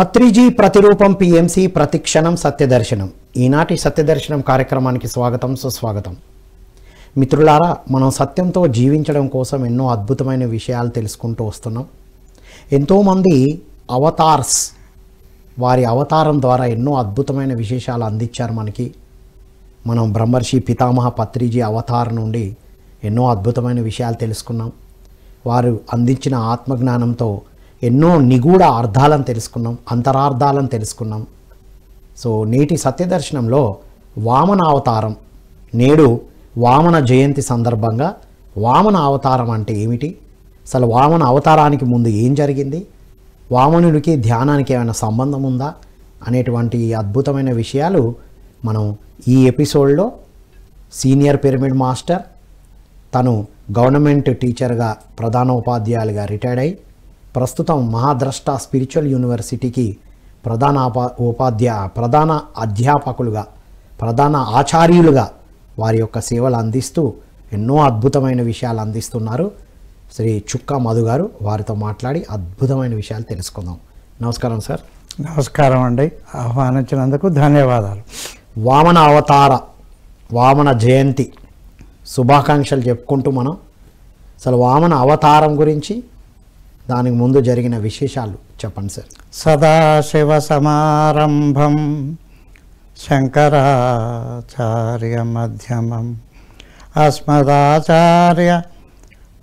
పత్రిజీ ప్రతిరూపం పిఎంసి ప్రతిక్షణం సత్యదర్శనం. ఈనాటి సత్యదర్శనం కార్యక్రమానికి స్వాగతం, సుస్వాగతం. మిత్రులారా, మనం సత్యంతో జీవించడం కోసం ఎన్నో అద్భుతమైన విషయాలు తెలుసుకుంటూ వస్తున్నాం. ఎంతోమంది అవతార్స్ వారి అవతారం ద్వారా ఎన్నో అద్భుతమైన విశేషాలు అందించారు మనకి. మనం బ్రహ్మర్షి పితామహ పత్రిజీ అవతారం నుండి ఎన్నో అద్భుతమైన విషయాలు తెలుసుకున్నాం. వారు అందించిన ఆత్మజ్ఞానంతో ఎన్నో నిగూఢ అర్థాలను తెలుసుకున్నాం, అంతరార్థాలను తెలుసుకున్నాం. సో నేటి సత్యదర్శనంలో వామన అవతారం, నేడు వామన జయంతి సందర్భంగా వామన అవతారం అంటే ఏమిటి, అసలు వామన అవతారానికి ముందు ఏం జరిగింది, వామనుడికి ధ్యానానికి ఏమైనా సంబంధం ఉందా అనేటువంటి అద్భుతమైన విషయాలు మనం ఈ ఎపిసోడ్లో సీనియర్ పిరమిడ్ మాస్టర్, తను గవర్నమెంట్ టీచర్గా ప్రధాన ఉపాధ్యాయులుగా రిటైర్డ్ అయి ప్రస్తుతం మహాద్రష్ట స్పిరిచువల్ యూనివర్సిటీకి ప్రధాన అధ్యాపకులుగా, ప్రధాన ఆచార్యులుగా వారి యొక్క సేవలు అందిస్తూ ఎన్నో అద్భుతమైన విషయాలు అందిస్తున్నారు శ్రీ చుక్కా మధు గారు. వారితో మాట్లాడి అద్భుతమైన విషయాలు తెలుసుకుందాం. నమస్కారం సార్. నమస్కారం అండి, ఆహ్వానించినందుకు ధన్యవాదాలు. వామన అవతార, వామన జయంతి శుభాకాంక్షలు చెప్పుకుంటూ మనం అసలు వామన అవతారం గురించి, దానికి ముందు జరిగిన విశేషాలు చెప్పండి సార్. సదాశివ సమారంభం శంకరాచార్య మధ్యమం అస్మదాచార్య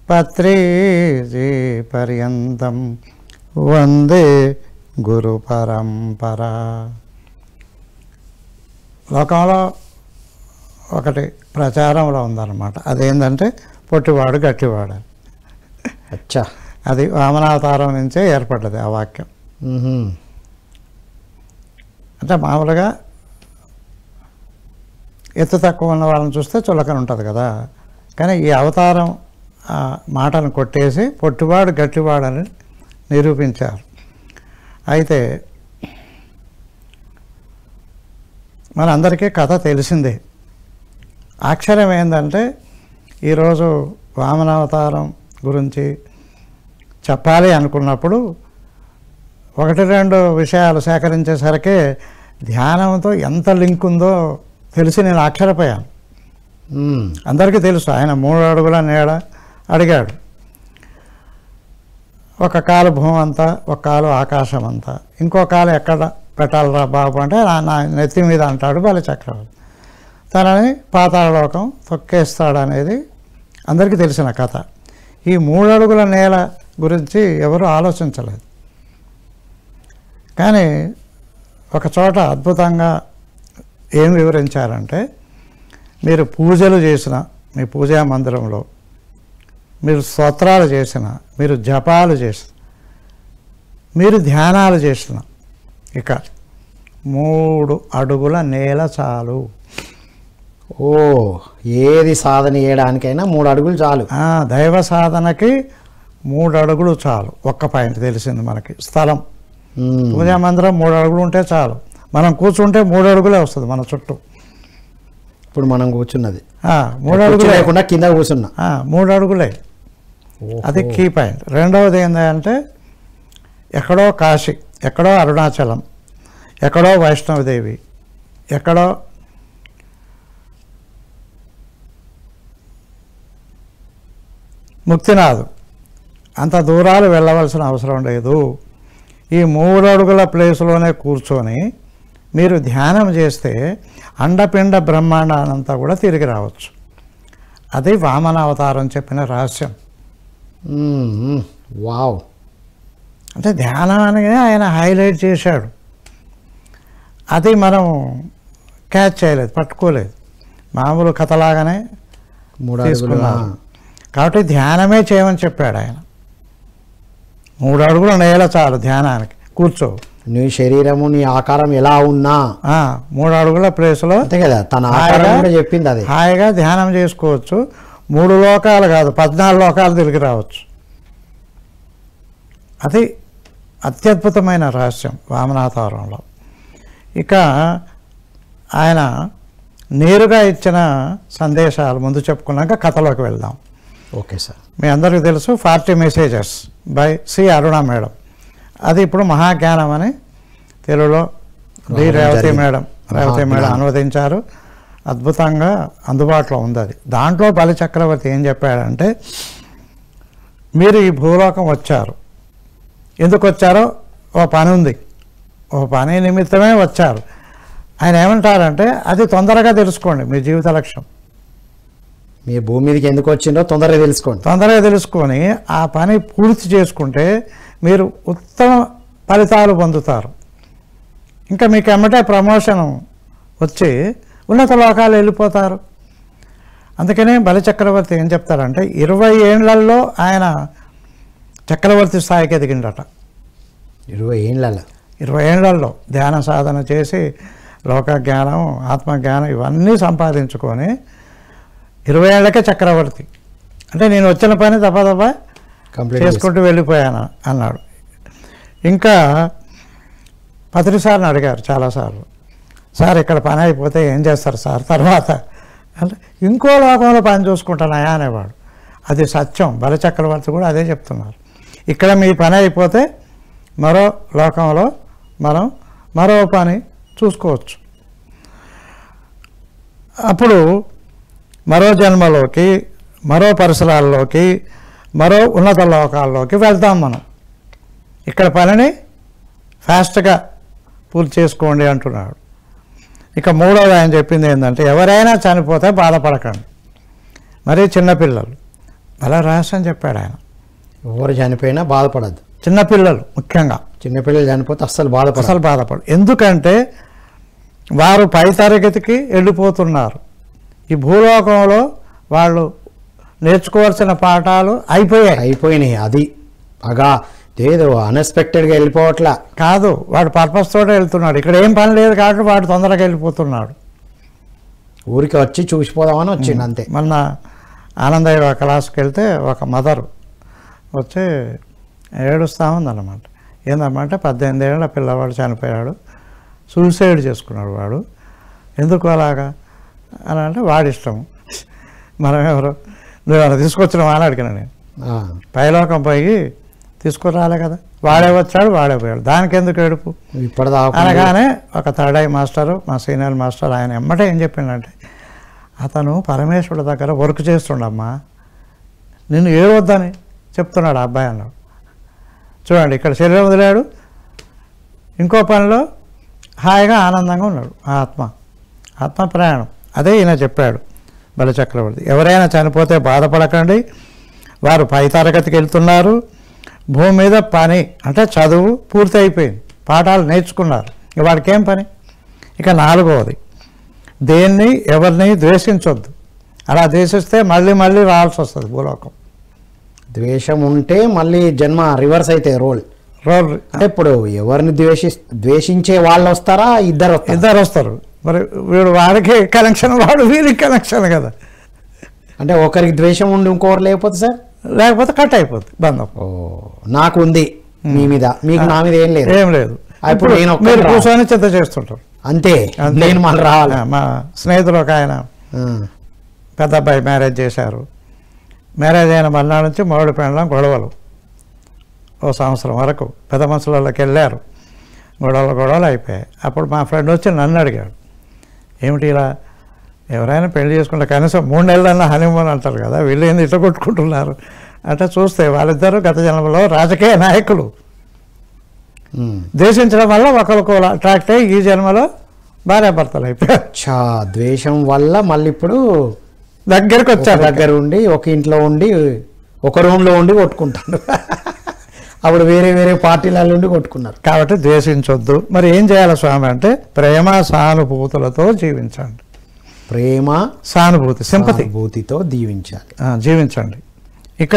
పత్రిజీ పర్యంతం వందే గురు పరంపర. లోకంలో ఒకటి ప్రచారంలో ఉందన్నమాట, అదేంటంటే పొట్టివాడు గట్టివాడు. అచ్చా, అది వామనావతారం నుంచే ఏర్పడ్డది ఆ వాక్యం. అంటే మామూలుగా ఎత్తు తక్కువ ఉన్న వాళ్ళని చూస్తే చులకన ఉంటుంది కదా, కానీ ఈ అవతారం మాటను కొట్టేసి పొట్టివాడు గట్టివాడని నిరూపించారు. అయితే మనందరికీ కథ తెలిసిందే. ఆశ్చర్యం ఏంటంటే ఈరోజు వామనావతారం గురించి చెప్పాలి అనుకున్నప్పుడు ఒకటి రెండు విషయాలు సేకరించేసరికి ధ్యానంతో ఎంత లింక్ ఉందో తెలిసి నేను ఆశ్చర్యపోయాను. అందరికీ తెలుసు ఆయన 3 అడుగుల నీడ అడిగాడు. ఒక కాలు భూమి అంతా, ఒక కాలు ఆకాశం అంతా, ఇంకో కాలు ఎక్కడ పెట్టాలరా బాబు అంటే నా నెత్తి మీద అంటాడు బలిచక్రవర్తి. తనని పాతాళలోకం తొక్కేస్తాడనేది అందరికీ తెలిసిన కథ. ఈ 3 అడుగుల నేల గురించి ఎవరు ఆలోచించలేదు. కానీ ఒక చోట అద్భుతంగా ఏం వివరించారంటే, మీరు పూజలు చేసిన మీ పూజా మందిరంలో, మీరు స్తోత్రాలు చేసిన, మీరు జపాలు చేసిన, మీరు ధ్యానాలు చేసిన, ఇక 3 అడుగుల నేల చాలు. ఓ, ఏది సాధన చేయడానికైనా 3 అడుగులు చాలు. దైవ సాధనకి 3 అడుగులు చాలు. ఒక్క పాయింట్ తెలిసింది మనకి, స్థలం. పూజా మందిరం 3 అడుగులు ఉంటే చాలు. మనం కూర్చుంటే 3 అడుగులే వస్తుంది మన చుట్టూ. ఇప్పుడు మనం కూర్చున్నది 3 అడుగులు లేకుండా కింద కూర్చున్నా 3 అడుగులే. అది కీ పాయింట్. రెండవది ఏంటంటే, ఎక్కడో కాశీ, ఎక్కడో అరుణాచలం, ఎక్కడో వైష్ణవదేవి, ఎక్కడో ముక్తినాథ్, అంత దూరాలు వెళ్ళవలసిన అవసరం లేదు. ఈ 3 అడుగుల ప్లేస్లోనే కూర్చొని మీరు ధ్యానం చేస్తే అండపిండ బ్రహ్మాండానంతా కూడా తిరిగి రావచ్చు. అది వామన అవతారం చెప్పిన రహస్యం. వావ్. అంటే ధ్యానం అనగానే ఆయన హైలైట్ చేశాడు. అది మనం క్యాచ్ చేయలేదు, పట్టుకోలేదు. మామూలు కథలాగానే 3 అడుగులు. కాబట్టి ధ్యానమే చేయమని చెప్పాడు ఆయన. 3 అడుగుల నేల చాలు ధ్యానానికి, కూర్చో. నీ శరీరము, నీ ఆకారం ఎలా ఉన్నా 3 అడుగుల ప్లేస్లో అంతే కదా, తన ఆకారం కూడా చెప్పింది. అది హాయిగా ధ్యానం చేసుకోవచ్చు. 3 లోకాలు కాదు, 14 లోకాలు తిరిగి రావచ్చు. అది అత్యద్భుతమైన రహస్యం వామనావతారంలో. ఇక ఆయన నేరుగా ఇచ్చిన సందేశాలు ముందు చెప్పుకున్నాక కథలోకి వెళ్దాం. Okay sir. మీ అందరికీ తెలుసు 40 messages by C Aruna madam. అది ఇప్పుడు మహాజ్ఞానం అని తెలుగులో రేవతి జరిగింది. మేడం అనువదించారు. అద్భుతంగా అందుబాటులో ఉంది అది. దాంట్లో బలిచక్రవర్తి ఏం చెప్పాడంటే, మీరు ఈ భూలోకం వచ్చారు, ఎందుకు వచ్చారో ఓ పని ఉంది, ఓ పని నిమిత్తమే వచ్చారు. ఆయన ఏమంటారంటే, అది తొందరగా తెలుసుకోండి మీ జీవిత లక్ష్యం. మీ భూమి మీదకి ఎందుకు వచ్చిందో తొందరగా తెలుసుకోండి. తొందరగా తెలుసుకొని ఆ పని పూర్తి చేసుకుంటే మీరు ఉత్తమ ఫలితాలు పొందుతారు. ఇంకా మీకు ఎమ్మటే ప్రమోషన్ వచ్చి ఉన్నత లోకాలు వెళ్ళిపోతారు. అందుకనే బలిచక్రవర్తి ఏం చెప్తారంటే, 20 ఏళ్లలో ఆయన చక్రవర్తి స్థాయికి ఎదిగిండట. 20 ఏళ్ళ 20 ఏళ్లలో ధ్యాన సాధన చేసి లోక జ్ఞానం, ఆత్మజ్ఞానం ఇవన్నీ సంపాదించుకొని 20 ఏళ్లకే చక్రవర్తి. అంటే నేను వచ్చిన పని తప్ప కంప్లీట్ చేసుకుంటూ వెళ్ళిపోయాను అన్నాడు. ఇంకా పత్రిసార్ని అడిగారు చాలాసార్లు, సార్ ఇక్కడ పని అయిపోతే ఏం చేస్తారు సార్ తర్వాత అంటే, ఇంకో లోకంలో పని చూసుకుంటానయా అనేవాడు. అది సత్యం. బలిచక్రవర్తి కూడా అదే చెప్తున్నారు. ఇక్కడ మీ పని అయిపోతే మరో లోకంలో మనం మరో పని చూసుకోవచ్చు. అప్పుడు మరో జన్మలోకి, మరో పరిసరాల్లోకి, మరో ఉన్నత లోకాల్లోకి వెళ్తాం మనం. ఇక్కడ పనిని ఫాస్ట్గా పూర్తి చేసుకోండి అంటున్నాడు. ఇక మూడవది ఆయన చెప్పింది ఏంటంటే, ఎవరైనా చనిపోతే బాధపడకండి. మరీ చిన్నపిల్లలు అలా రహస్యం చెప్పాడు ఆయన. ఎవరు చనిపోయినా బాధపడద్దు. చిన్నపిల్లలు ముఖ్యంగా, చిన్నపిల్లలు చనిపోతే అస్సలు బాధపడు. ఎందుకంటే వారు పై తరగతికి వెళ్ళిపోతున్నారు. ఈ భూలోకంలో వాళ్ళు నేర్చుకోవాల్సిన పాఠాలు అయిపోయినాయి. అది బాగా ఏదో అన్ఎక్స్పెక్టెడ్గా వెళ్ళిపోవట్లా కాదు, వాడు పర్పస్ తోటే వెళ్తున్నాడు. ఇక్కడ ఏం పని లేదు కాబట్టి వాడు తొందరగా వెళ్ళిపోతున్నాడు. ఊరికి వచ్చి చూసిపోదామని వచ్చిండు అంతే. మొన్న ఆనందయ్య క్లాస్కి వెళ్తే ఒక మదరు వచ్చి ఏడుస్తూ ఉందన్నమాట. ఏందన్నమాట, 18 ఏళ్ళ పిల్లవాడు చనిపోయాడు, సూసైడ్ చేసుకున్నాడు వాడు. ఎందుకు అలాగా అని అంటే, వాడి ఇష్టం, మనం ఎవరు, నువ్వు అలా తీసుకొచ్చినావా అని అడిగినా నేను. పైలోకం పోయి తీసుకురాలే కదా, వాడే వచ్చాడు వాడే పోయాడు, దానికి ఎందుకు ఏడుపు అనగానే ఒక థర్డ్ ఐ మాస్టరు, మా సీనియర్ మాస్టర్, ఆయన ఎమ్మటే ఏం చెప్పిండంటే, అతను పరమేశ్వరుడు దగ్గర వర్క్ చేస్తుండమ్మా, నిన్ను ఏడవద్దని చెప్తున్నాడు ఆ అబ్బాయి అన్నాడు. చూడండి, ఇక్కడ శరీరం వదిలాడు, ఇంకో పనిలో హాయిగా ఆనందంగా ఉన్నాడు. ఆత్మ ప్రయాణం. అదే ఈయన చెప్పాడు బలిచక్రవర్తి. ఎవరైనా చనిపోతే బాధపడకండి, వారు పై తరగతికి వెళ్తున్నారు. భూమి మీద పని అంటే చదువు పూర్తి అయిపోయింది, పాఠాలు నేర్చుకున్నారు, వాడికి ఏం పని. ఇక 4వది, దేన్ని ఎవరిని ద్వేషించొద్దు. అలా ద్వేషిస్తే మళ్ళీ రావాల్సి వస్తుంది భూలోకం. ద్వేషం ఉంటే మళ్ళీ జన్మ రివర్స్ అయితే రోల్ అంటే ఇప్పుడు ఎవరిని ద్వేషించే వాళ్ళు వస్తారా, ఇద్దరు వస్తారు. మరి వీడు వాడికి కనెక్షన్, వాడు వీరికి కనెక్షన్ కదా. అంటే ఒకరికి ద్వేషం ఉండి ఇంకొకరు లేకపోతే కట్ అయిపోతుంది బంధం. నాకు ఉంది మీ మీద, మీకు నా మీద ఏం లేదు. ఇప్పుడు మీరు కూర్చొని చింత చేస్తుంటారు అంతే. నేను మళ్ళీ రావాలి. మా స్నేహితులు ఒక ఆయన పెద్ద అబ్బాయి మ్యారేజ్ చేశారు. మ్యారేజ్ అయిన మళ్ళా నుంచి మొదటి పెండలం గొడవలు. ఓ సంవత్సరం వరకు పెద్ద మనుషులలోకి వెళ్ళారు, గొడవలు అయిపోయాయి. అప్పుడు మా ఫ్రెండ్ వచ్చి నన్ను అడిగాడు, ఏమిటి ఇలా ఎవరైనా పెళ్లి చేసుకుంటే కనీసం 3 నెలలన్నా హనీమూన్ అంటారు కదా, వీళ్ళు ఏంది ఇట్లా కొట్టుకుంటున్నారు అంటే, చూస్తే వాళ్ళిద్దరూ గత జన్మలో రాజకీయ నాయకులు. ద్వేషించడం వల్ల ఒకరికి అట్రాక్ట్ అయ్యి ఈ జన్మలో భార్యాభర్తలు అయిపోయారు. ద్వేషం వల్ల మళ్ళీ ఇప్పుడు దగ్గరికి వచ్చారు. దగ్గర ఉండి ఒక ఇంట్లో ఉండి ఒక రూమ్లో ఉండి కొట్టుకుంటాడు. అప్పుడు వేరే పార్టీలలో ఉండి కొట్టుకున్నారు. కాబట్టి ద్వేషించొద్దు. మరి ఏం చేయాలి స్వామి అంటే, ప్రేమ సానుభూతులతో జీవించండి. ప్రేమ సానుభూతి, సింపతితో జీవించండి. ఇక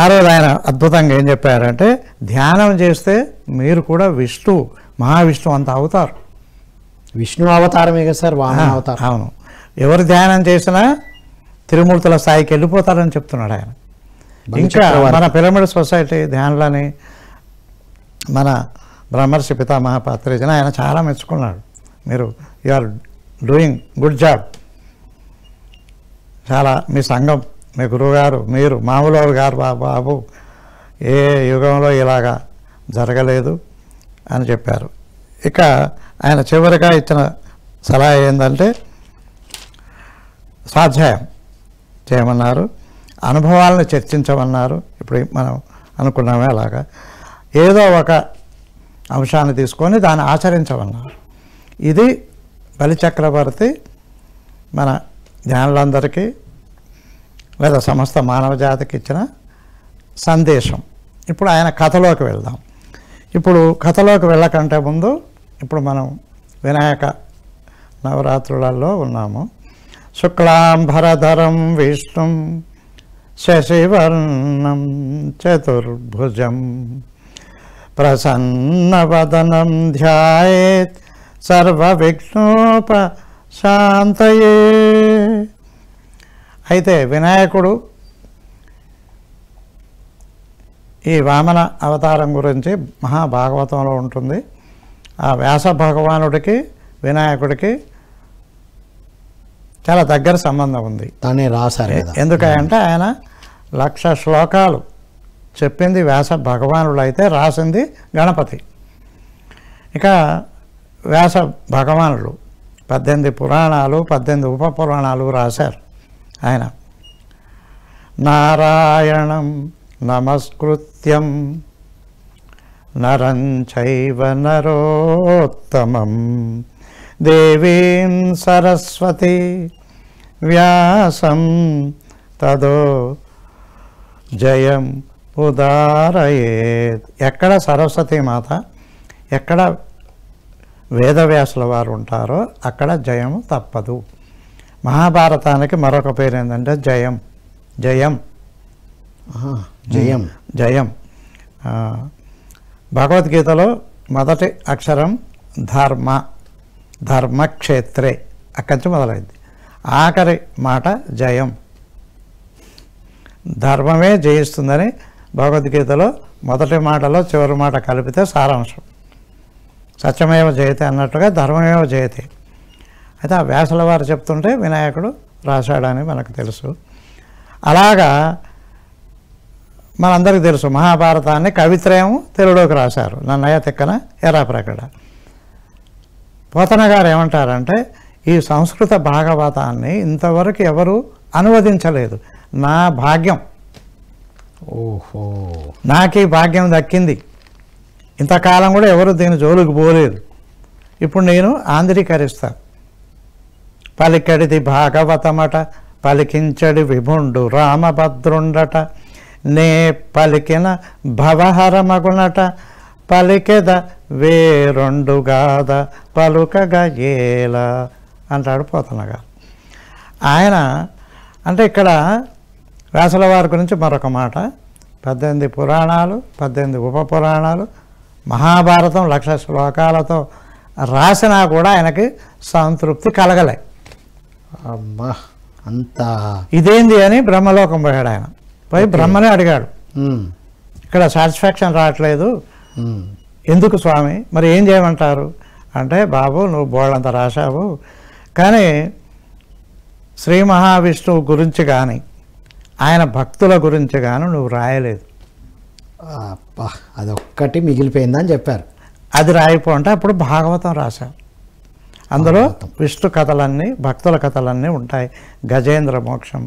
6వది ఆయన అద్భుతంగా ఏం చెప్పారంటే, ధ్యానం చేస్తే మీరు కూడా మహావిష్ణువు అంత అవుతారు. విష్ణు అవతారమే కదా సార్, వామన అవతారం. అవును, ఎవరు ధ్యానం చేసినా త్రిమూర్తుల స్థాయికి వెళ్ళిపోతారని చెప్తున్నాడు ఆయన. ఇంకా మన పిరమిడ్ సొసైటీ ధ్యానులని మన బ్రహ్మర్షి పితామహ పత్రిజన ఆయన చాలా మెచ్చుకున్నాడు. మీరు you are doing good job, చాలా మీ సంఘం, మీ గురువుగారు, మీరు మామూలు గారు బాబు ఏ యుగంలో ఇలాగా జరగలేదు అని చెప్పారు. ఇక ఆయన చివరిగా ఇచ్చిన సలహా ఏంటంటే స్వాధ్యాయం చేయమన్నారు, అనుభవాలను చర్చించమన్నారు. ఇప్పుడు మనం అనుకున్నామే అలాగా ఏదో ఒక అంశాన్ని తీసుకొని దాన్ని ఆచరించమన్నారు. ఇది బలిచక్రవర్తి మన జ్ఞానులందరికీ లేదా సమస్త మానవ జాతికి ఇచ్చిన సందేశం. ఇప్పుడు ఆయన కథలోకి వెళ్దాం. ఇప్పుడు కథలోకి వెళ్ళకంటే ముందు ఇప్పుడు మనం వినాయక నవరాత్రులలో ఉన్నాము. శుక్లాంబరధరం విష్ణుం శశివర్ణం చతుర్భుజం ప్రసన్నవదనం ధ్యాయేత్ సర్వవిఘ్నోపశాంతయే. అయితే వినాయకుడు ఈ వామన అవతారం గురించి మహాభాగవతంలో ఉంటుంది. ఆ వ్యాస భగవానుడికి వినాయకుడికి చాలా దగ్గర సంబంధం ఉంది. తానే రాశారు కదా. ఎందుకంటే ఆయన 1,00,000 శ్లోకాలు చెప్పింది వ్యాస భగవానుడు అయితే రాసింది గణపతి. ఇక వ్యాస భగవానుడు 18 పురాణాలు 18 ఉప పురాణాలు రాశారు ఆయన. నారాయణం నమస్కృత్యం నరం చైవ నరోత్తమం దేవీం సరస్వతి వ్యాసం తదో జయం ఉదారయేత్. ఎక్కడ సరస్వతి మాత, ఎక్కడ వేదవ్యాసుల వారు ఉంటారో అక్కడ జయము తప్పదు. మహాభారతానికి మరొక పేరు ఏంటంటే జయం. జయం జయం జయం. భగవద్గీతలో మొదటి అక్షరం ధర్మ, ధర్మక్షేత్రే అక్కడి నుంచి మొదలైంది. ఆఖరి మాట జయం. ధర్మమే జయిస్తుందని భగవద్గీతలో మొదటి మాటలో చివరి మాట కలిపితే సారాంశం. సత్యమేవ జయతే అన్నట్టుగా ధర్మమేవ జయతే. అయితే ఆ వ్యాసుల వారు చెప్తుంటే వినాయకుడు రాశాడని మనకు తెలుసు. అలాగా మనందరికీ తెలుసు మహాభారతాన్ని కవిత్రయం తెలుగులోకి రాశారు. నన్నయ్య తిక్కన ఎరాప్రకట. పోతన గారు ఏమంటారంటే ఈ సంస్కృత భాగవతాన్ని ఇంతవరకు ఎవరు అనువదించలేదు. నా భాగ్యం, ఓహో, నాకు ఈ భాగ్యం దక్కింది. ఇంతకాలం కూడా ఎవరు దీని జోలికి పోలేదు. ఇప్పుడు నేను ఆంధ్రీకరిస్తా. పలికడిది భాగవతమట పలికించడి విభుండు రామభద్రుండట నే పలికిన భవహరమగునట పలికెద వేరొండుగాద పలుకగా ఏలా అంటాడు పోతనగా. ఆయన అంటే ఇక్కడ వ్యాసుల వారి గురించి మరొక మాట. 18 పురాణాలు 18 ఉప పురాణాలు మహాభారతం 1,00,000 శ్లోకాలతో రాసినా కూడా ఆయనకి సంతృప్తి కలగలే. అమ్మా, అంత ఇదేంది అని బ్రహ్మలోకం పోయాడు ఆయన. పోయి బ్రహ్మనే అడిగాడు, ఇక్కడ సాటిస్ఫాక్షన్ రావట్లేదు, ఎందుకు స్వామి, మరి ఏం చేయమంటారు అంటే, బాబు నువ్వు బోళ్ళంత రాశావు కానీ శ్రీ మహావిష్ణువు గురించి కానీ ఆయన భక్తుల గురించి కానీ నువ్వు రాయలేదు. అబ్బా, అదొక్కటి మిగిలిపోయిందని చెప్పారు. అది రాయిపో అంటే అప్పుడు భాగవతం రాశారు. అందులో విష్ణు కథలన్నీ భక్తుల కథలన్నీ ఉంటాయి. గజేంద్ర మోక్షం,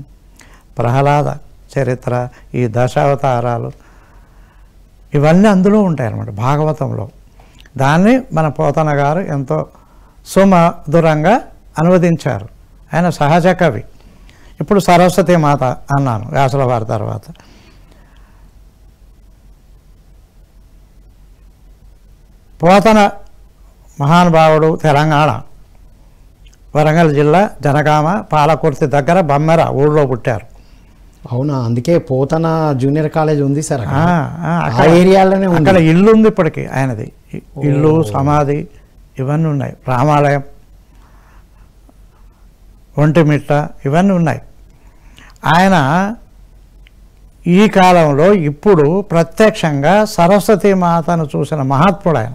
ప్రహ్లాద చరిత్ర, ఈ దశావతారాలు ఇవన్నీ అందులో ఉంటాయి అన్నమాట భాగవతంలో. దాన్ని మన పోతన గారు ఎంతో సుమధురంగా అనువదించారు. ఆయన సహజ కవి. ఇప్పుడు సరస్వతి మాత అన్నాను వ్యాసుల వారి తర్వాత. పోతన మహానుభావుడు తెలంగాణ వరంగల్ జిల్లా జనగామ పాలకుర్తి దగ్గర బమ్మెర ఊళ్ళో పుట్టారు. అవునా, అందుకే పోతన జూనియర్ కాలేజ్ ఉంది సార్ ఆ ఏరియాలోనే. అక్కడ ఇల్లు ఉంది ఇప్పటికీ ఆయనది. ఇల్లు, సమాధి ఇవన్నీ ఉన్నాయి. రామాలయం, ఒంటిమిట్ట ఇవన్నీ ఉన్నాయి. ఆయన ఈ కాలంలో ఇప్పుడు ప్రత్యక్షంగా సరస్వతి మాతను చూసిన మహాత్ముడు ఆయన.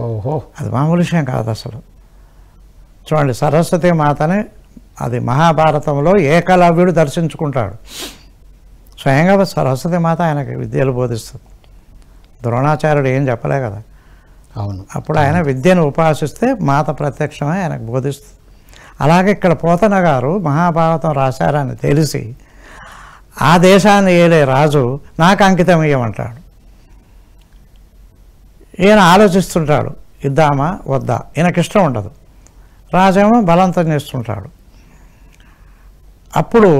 ఓహో, అది మామూలు విషయం కాదు అసలు. చూడండి, సరస్వతి మాతని అది మహాభారతంలో ఏకలవ్యుడు దర్శించుకుంటాడు. స్వయంగా సరస్వతి మాత ఆయనకి విద్యలు బోధిస్తుంది. ద్రోణాచార్యుడు ఏం చెప్పలే కదా. అవును. అప్పుడు ఆయన విద్యను ఉపాసిస్తే మాత ప్రత్యక్షమై ఆయనకు బోధిస్తుంది. అలాగే ఇక్కడ పోతన గారు మహాభారతం రాశారని తెలిసి ఆ దేశాన్ని ఏలే రాజు నాకు అంకితం ఇయ్యమంటాడు. ఈయన ఆలోచిస్తుంటాడు, ఇద్దామా వద్దా, ఈయనకి ఇష్టం ఉండదు. రాజేమో బలవంతం చేస్తుంటాడు. అప్పుడు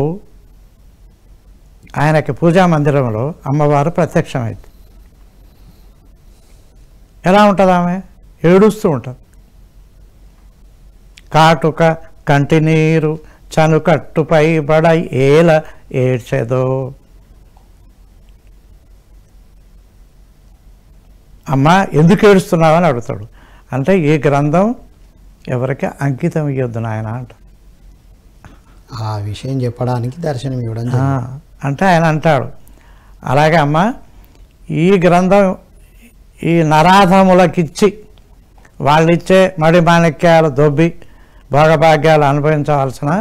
ఆయనకి పూజా మందిరంలో అమ్మవారు ప్రత్యక్షమైంది. ఎలా ఉంటుంది ఆమె? ఏడుస్తూ ఉంటుంది. కాటుక కంటినీరు చనుకట్టుపై బడై ఏల ఏడ్చెదో. అమ్మ ఎందుకు ఏడుస్తున్నావని అడుగుతాడు. అంటే ఈ గ్రంథం ఎవరికి అంకితం ఇవ్వద్దు నాయన అంట. ఆ విషయం చెప్పడానికి దర్శనం ఇవ్వడం అంటే ఆయన అంటాడు, అలాగే అమ్మ ఈ గ్రంథం ఈ నరాధములకిచ్చి వాళ్ళిచ్చే మడి మాణిక్యాలు దొబ్బి భోగభాగ్యాలు అనుభవించవలసిన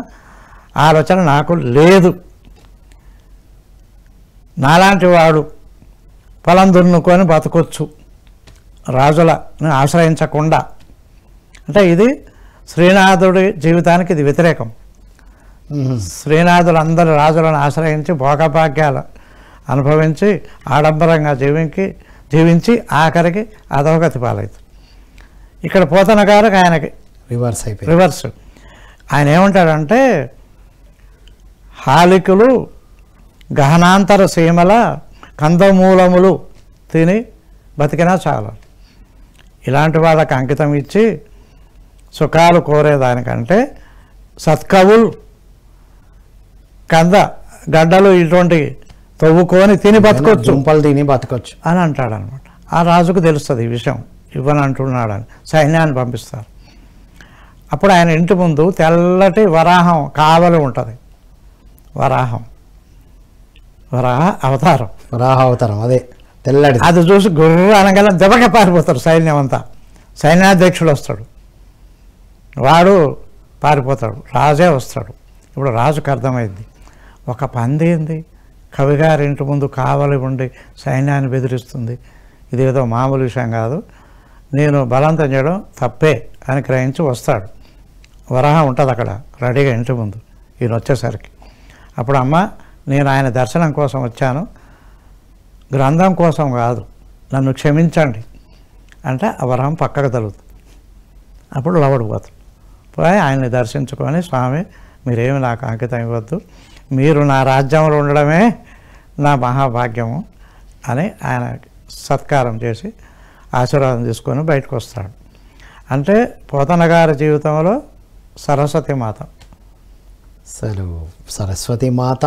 ఆలోచన నాకు లేదు. నాలాంటి వాడు పొలం దున్నుకొని బతకొచ్చు రాజులను ఆశ్రయించకుండా. అంటే ఇది శ్రీనాథుడి జీవితానికి ఇది వ్యతిరేకం. శ్రీనాథులందరూ రాజులను ఆశ్రయించి భోగభాగ్యాలు అనుభవించి ఆడంబరంగా జీవించి ఆఖరికి అధోగతి పాలవుతుంది. ఇక్కడ పోతన గారు ఆయనకి రివర్స్. ఆయన ఏమంటాడంటే హాలికులు గహనాంతర సీమల కందమూలములు తిని బతికినా చాలు. ఇలాంటి వాళ్ళకి అంకితం ఇచ్చి సుఖాలు కోరేదానికంటే సత్కవులు గడ్డలు ఇటువంటి తవ్వుకొని తిని బతకొచ్చు, తిని బతకొచ్చు అని అంటాడనమాట. ఆ రాజుకు తెలుస్తుంది ఈ విషయం, ఇవ్వనంటున్నాడని సైన్యాన్ని పంపిస్తారు. అప్పుడు ఆయన ఇంటి ముందు తెల్లటి వరాహం కావలి ఉంటుంది. వరాహ అవతారం అదే తెల్లటి. అది చూసి గుర్రు అనగల దెబ్బకి పారిపోతారు సైన్యం అంతా. సైన్యాధ్యక్షుడు వస్తాడు, వాడు పారిపోతాడు, రాజే వస్తాడు. ఇప్పుడు రాజుకు అర్థమైంది, ఒక పందేంది కవిగారి ఇంటి ముందు కావలి ఉండి సైన్యాన్ని బెదిరిస్తుంది, ఇదేదో మామూలు విషయం కాదు, నేను బలవంతం చేయడం తప్పే అని గ్రహించి వస్తాడు. వరాహం ఉంటుంది అక్కడ రెడీగా ఇంటి ముందు. ఈయన వచ్చేసరికి అప్పుడు అమ్మ నేను ఆయన దర్శనం కోసం వచ్చాను, గ్రంథం కోసం కాదు, నన్ను క్షమించండి అంటే ఆ వరాహం పక్కకు తగులుతుంది. అప్పుడు లోపడిపోతాడు. పోయి ఆయన్ని దర్శించుకొని స్వామి మీరేమి నాకు అంకితం ఇవ్వద్దు, మీరు నా రాజ్యంలో ఉండడమే నా మహాభాగ్యము అని ఆయన సత్కారం చేసి ఆశీర్వాదం తీసుకొని బయటకు వస్తాడు. అంటే పోతన గారి జీవితంలో సరస్వతి మాత సరస్వతి మాత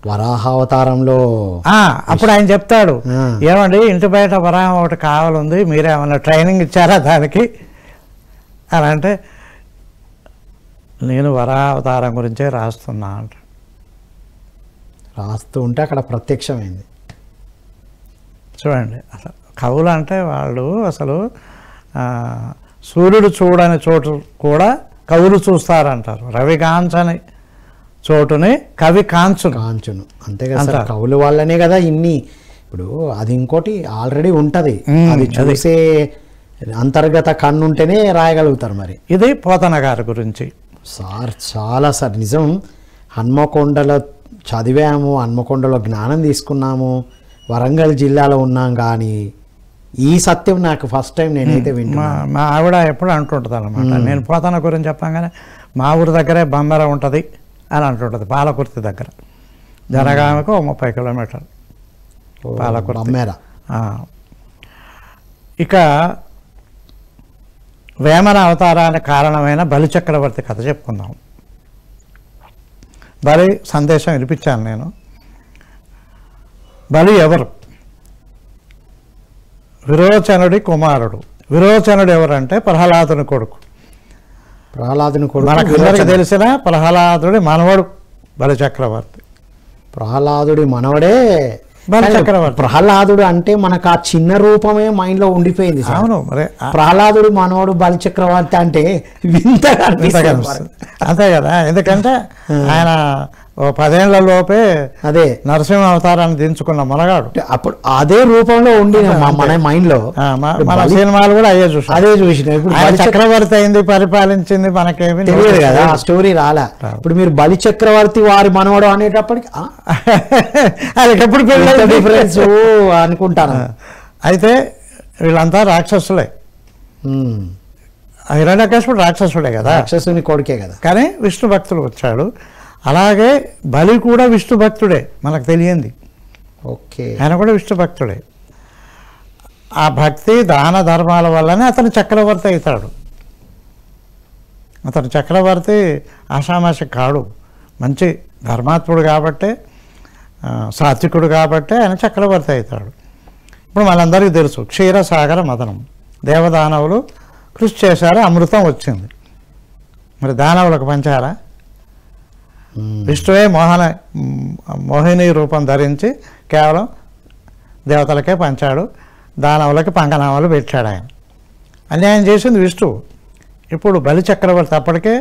వరాహావతారంలో. అప్పుడు ఆయన చెప్తాడు, ఏమండి ఇంటి బయట వరాహం ఒకటి కావాలంది, మీరేమన్నా ట్రైనింగ్ ఇచ్చారా దానికి అని అంటే నేను వరాహావతారం గురించే రాస్తున్నా అంట. రాస్తూ ఉంటే అక్కడ ప్రత్యక్షమైంది. చూడండి, అసలు కవులు అంటే వాళ్ళు అసలు సూర్యుడు చూడని చోటు కూడా కవులు చూస్తారంటారు. రవికాంచని చోటుని కవి కాంచును. అంతే కదా, కవులు వాళ్ళనే కదా ఇన్ని. ఇప్పుడు అది ఇంకోటి ఆల్రెడీ ఉంటుంది, అది చూసే అంతర్గత కన్ను ఉంటేనే రాయగలుగుతారు. మరి ఇది పోతన గారి గురించి చాలా నిజం. హన్మకొండలో చదివాము, హన్మకొండలో జ్ఞానం తీసుకున్నాము, వరంగల్ జిల్లాలో ఉన్నాం, కానీ ఈ సత్యం నాకు ఫస్ట్ టైం నేనైతే వింటున్నాను. మా ఆవిడ ఎప్పుడు అంటుంటుంది అనమాట, నేను పోతన గురించి చెప్పగానే మా ఊరి దగ్గరే బొమ్మెర ఉంటుంది అని అంటుంటుంది. పాలకుర్తి దగ్గర, జనగామకు 30 కిలోమీటర్లు పాలకుర్తి బొమ్మెర. ఇక వేమన అవతారానికి కారణమైన బలిచక్రవర్తి కథ చెప్పుకుందాం. బలి సందేశం వినిపించాను నేను. బలి ఎవరు? విరోచనుడి కుమారుడు. విరోచనుడు ఎవరంటే ప్రహ్లాదుని కొడుకు. మనకందరికి తెలిసిన ప్రహ్లాదుడి మనవడు బలిచక్రవర్తి. ప్రహ్లాదుడి మనవడే బలిచక్రవర్తి. ప్రహ్లాదుడు అంటే మనకు ఆ చిన్న రూపమే మైండ్ లో ఉండిపోయింది. అవును, మరి ప్రహ్లాదుడి మనవడు బలిచక్రవర్తి అంటే వింతగా అంతే కదా. ఎందుకంటే ఆయన ఓ 10 ఏళ్ల లోపే అదే నరసింహ అవతారాన్ని దించుకున్న మనగాడు. అప్పుడు అదే రూపంలో ఉండి మన మైండ్ లో మన సినిమాలు కూడా అయ్యే చూసాం, అదే చూసిన. ఇప్పుడు ఆయన చక్రవర్తి అయింది, పరిపాలించింది, మనకేమి తెలియదు కదా, ఆ స్టోరీ రాలే. ఇప్పుడు మీరు బలి చక్రవర్తి వారి మనవడు అనేటప్పటికి అది ఎప్పుడు డిఫరెన్స్ అనుకుంటాను. అయితే వీళ్ళంతా రాక్షసులే. హిరణ్యకశిపుడు రాక్షసుడే కదా, రాక్షసుని కొడుకే కదా, కానీ విష్ణు భక్తులు వచ్చాడు. అలాగే బలి కూడా విష్ణు భక్తుడే, మనకు తెలియంది. ఓకే, ఆయన కూడా విష్ణు భక్తుడే. ఆ భక్తి దాన ధర్మాల వల్లనే అతను చక్రవర్తి అవుతాడు. అతను చక్రవర్తి ఆషామాషి కాడు, మంచి ధర్మాత్ముడు కాబట్టే, సాత్వికుడు కాబట్టే ఆయన చక్రవర్తి అవుతాడు. ఇప్పుడు మనందరికీ తెలుసు క్షీరసాగర మదనం, దేవదానవులు కృషి చేశారు, అమృతం వచ్చింది. మరి దానవులకు పంచారా? విష్ణువే మోహిని రూపం ధరించి కేవలం దేవతలకే పంచాడు, దానవులకి పంగనామాలు పెట్టాడు. ఆయన అన్యాయం చేసింది విష్ణువు. ఇప్పుడు బలి చక్రవర్తి అప్పటికే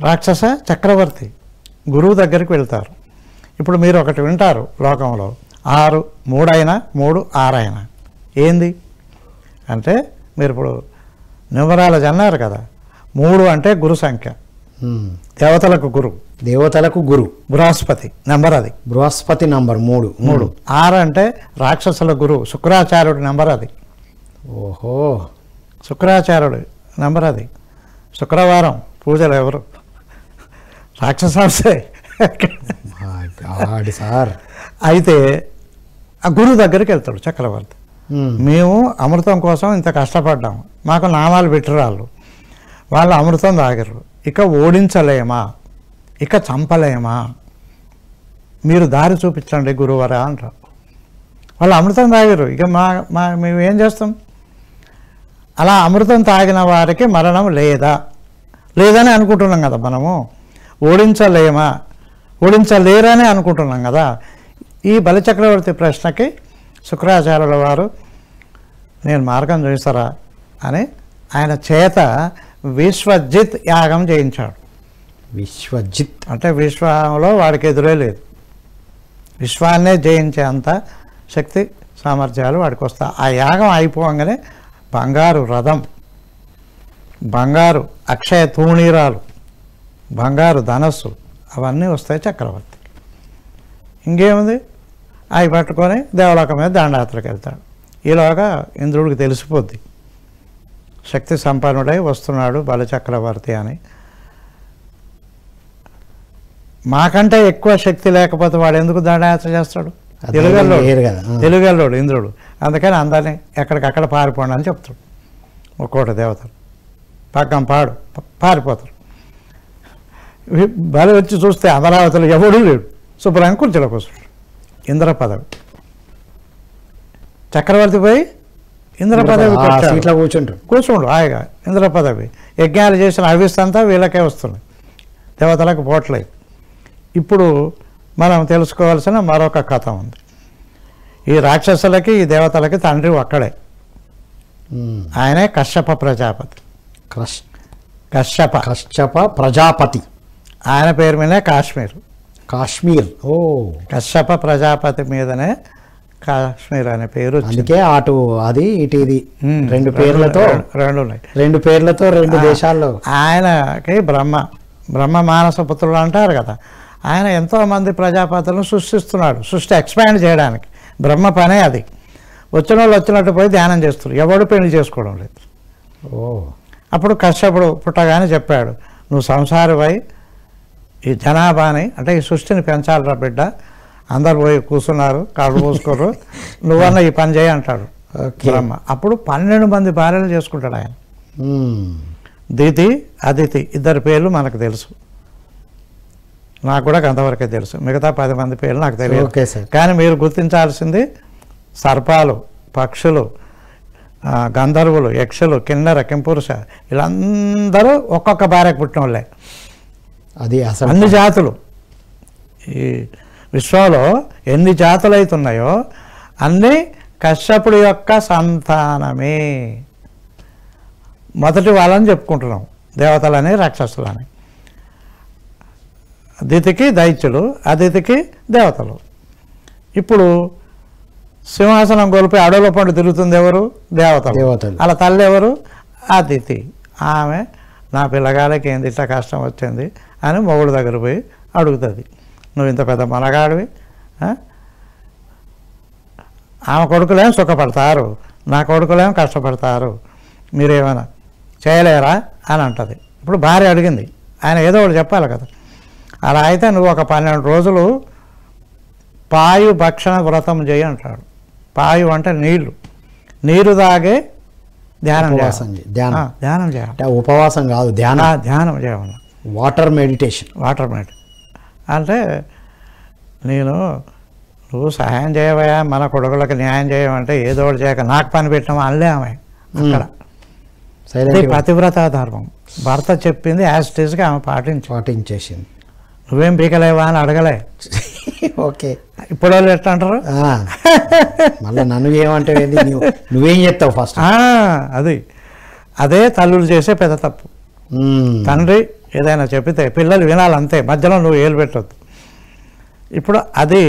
రాక్షస చక్రవర్తి, గురువు దగ్గరికి వెళ్తారు. ఇప్పుడు మీరు ఒకటి వింటారు లోకంలో, 6 3 అయినా 3 6 అయినా ఏంది అంటే, మీరు ఇప్పుడు న్యూమరాలజీ అన్నారు కదా, 3 అంటే గురు సంఖ్య, దేవతలకు గురు, దేవతలకు గురు బృహస్పతి నెంబర్, అది బృహస్పతి నంబర్ 3. 6 అంటే రాక్షసుల గురువు శుక్రాచార్యుడి నెంబర్, అది ఓహో శుక్రాచార్యుడి నెంబర్, అది శుక్రవారం పూజలు ఎవరు? రాక్షసే సార్. అయితే ఆ గురువు దగ్గరికి వెళ్తాడు చక్రవర్తి. మేము అమృతం కోసం ఇంత కష్టపడ్డాము, మాకు నామాలు పెట్టిరాళ్ళు, వాళ్ళు అమృతం తాగరు, ఇక ఓడించలేమా, ఇక చంపలేమా, మీరు దారి చూపించండి గురువరా అంటారు. వాళ్ళు అమృతం తాగరు, ఇక మేము ఏం చేస్తాం? అలా అమృతం తాగిన వారికి మరణం లేదని అనుకుంటున్నాం కదా మనము, ఓడించలేరని అనుకుంటున్నాం కదా. ఈ బలిచక్రవర్తి ప్రశ్నకి శుక్రాచార్యుల వారు నేను మార్గం చూస్తారా అని ఆయన చేత విశ్వజిత్ యాగం చేయించాడు. విశ్వజిత్ అంటే విశ్వంలో వాడికి ఎదురే లేదు, విశ్వాన్నే జయించే అంత శక్తి సామర్థ్యాలు వాడికి వస్తాయి. ఆ యాగం అయిపోగానే బంగారు రథం, బంగారు అక్షయ తూణీరాలు, బంగారు ధనస్సు అవన్నీ వస్తాయి చక్రవర్తి. ఇంకేముంది, అవి పట్టుకొని దేవలోకం మీద దండయాత్రకు వెళ్తాడు. ఈలోగా ఇంద్రుడికి తెలిసిపోద్ది శక్తి సంపన్నుడై వస్తున్నాడు బలిచక్రవర్తి అని. మాకంటే ఎక్కువ శక్తి లేకపోతే వాడు ఎందుకు దండయాత్ర చేస్తాడు? తెలుగల్లోడు ఇంద్రుడు. అందుకని అందరినీ ఎక్కడికక్కడ పారిపోండి అని చెప్తాడు. ఒక్కోటి దేవతలు పక్కన పారిపోతారు. బలి వచ్చి చూస్తే అమరావతిలో ఎవడూ లేడు, శుభ్రంగా కుర్చీలో కూర్చుంటాడు. ఇంద్ర పదవి, చక్రవర్తి పోయి ఇంద్ర పదవి ఇట్లా కూర్చుండు హాయిగా. ఇంద్ర పదవి యజ్ఞాలు చేసిన అవిస్తంతా వీళ్ళకే వస్తుంది, దేవతలకు పోట్లేదు. ఇప్పుడు మనం తెలుసుకోవాల్సిన మరొక కథ ఉంది. ఈ రాక్షసులకి ఈ దేవతలకి తండ్రి ఒక్కడే, ఆయనే కశ్యప ప్రజాపతి. కశ్యప ప్రజాపతి, ఆయన పేరు మీదనే కాశ్మీర్. ఓ, కశ్యప ప్రజాపతి మీదనే కాశ్మీర్ అనే పేరు. అందుకే అటు అది ఇటు ఇది రెండు పేర్లతో ఉన్నాయి, 2 పేర్లతో 2 దేశాల్లో. ఆయనకి బ్రహ్మ మానస పుత్రుడు అంటారు కదా, ఆయన ఎంతోమంది ప్రజాపతులను సృష్టిస్తున్నాడు. సృష్టి ఎక్స్పాండ్ చేయడానికి బ్రహ్మ పనే అది. వచ్చిన వాళ్ళు వచ్చినట్టు పోయి ధ్యానం చేస్తున్నారు, ఎవడు పెళ్లి చేసుకోవడం లేదు. ఓ, అప్పుడు కశ్యపుడు పుట్టగానే చెప్పాడు, నువ్వు సంసారివై ఈ జనాభాని అంటే ఈ సృష్టిని పెంచాలిరా బిడ్డ, అందరు పోయి కూర్చున్నారు, కాళ్ళు పోసుకోరు, నువ్వన్న ఈ పని చేయి అంటాడు బ్రహ్మ. అప్పుడు 12 మంది భార్యలు చేసుకుంటాడు ఆయన. దితి అదితి 2 పేర్లు మనకు తెలుసు, నాకు కూడా అంతవరకే తెలుసు, మిగతా 10 మంది పేర్లు నాకు తెలియదు. కానీ మీరు గుర్తించాల్సింది సర్పాలు, పక్షులు, గంధర్వులు, యక్షులు, కిన్నెర, కింపురుష వీళ్ళందరూ ఒక్కొక్క భార్యకు పుట్టిన వాళ్ళే. అది అసలు అన్ని జాతులు ఈ విశ్వంలో ఎన్ని జాతులు అవుతున్నాయో అన్నీ కశ్యపుడి యొక్క సంతానమే. మొదటి వాళ్ళని చెప్పుకుంటున్నాం, దేవతలని రాక్షసులని. దితికి దైత్యులు, అదితికి దేవతలు. ఇప్పుడు సింహాసనం కోల్పోయి అడవుల పండు తిరుగుతుంది ఎవరు? దేవతలు. అలా తల్లి ఎవరు? అదితి. ఆమె నా పిల్లగాలకి ఏంది ఇట్లా కష్టం వచ్చింది అని మొగుడు దగ్గర పోయి అడుగుతుంది. నువ్వు ఇంత పెద్ద మనగాడివి, ఆమె కొడుకులేం సుఖపడతారు, నా కొడుకులేం కష్టపడతారు, మీరేమైనా చేయలేరా అని అంటుంది. ఇప్పుడు భార్య అడిగింది, ఆయన ఏదో ఒకటి చెప్పాలి కదా. అలా అయితే నువ్వు ఒక 12 రోజులు పాయు భక్షణ వ్రతం చేయి అంటాడు. పాయు అంటే నీళ్లు, నీరు తాగే ధ్యానం చేయాలి. ఉపవాసం కాదు, ధ్యానం చేయాలి. Water meditation. అంటే నువ్వు సహాయం చేయవయా, మన కొడుకులకు న్యాయం చేయమంటే ఏదో ఒకటి చేయక నాకు పని పెట్టాము అనలే ఆమె. అక్కడ పతివ్రత ధర్మం. భర్త చెప్పింది యాజ్ ఇట్ ఈస్గా ఆమె పాటించేసింది. నువ్వేం పీకలేవా అని అడగలే. ఓకే, ఇప్పుడు వాళ్ళు ఎట్లా అంటారు, మళ్ళీ నన్ను ఏమంటే నువ్వేం చెప్తావు ఫస్ట్. అదే తల్లులు చేసే పెద్ద తప్పు. తండ్రి ఏదైనా చెప్పితే పిల్లలు వినాలంతే, మధ్యలో నువ్వు ఏలు పెట్టద్దు. ఇప్పుడు అదితి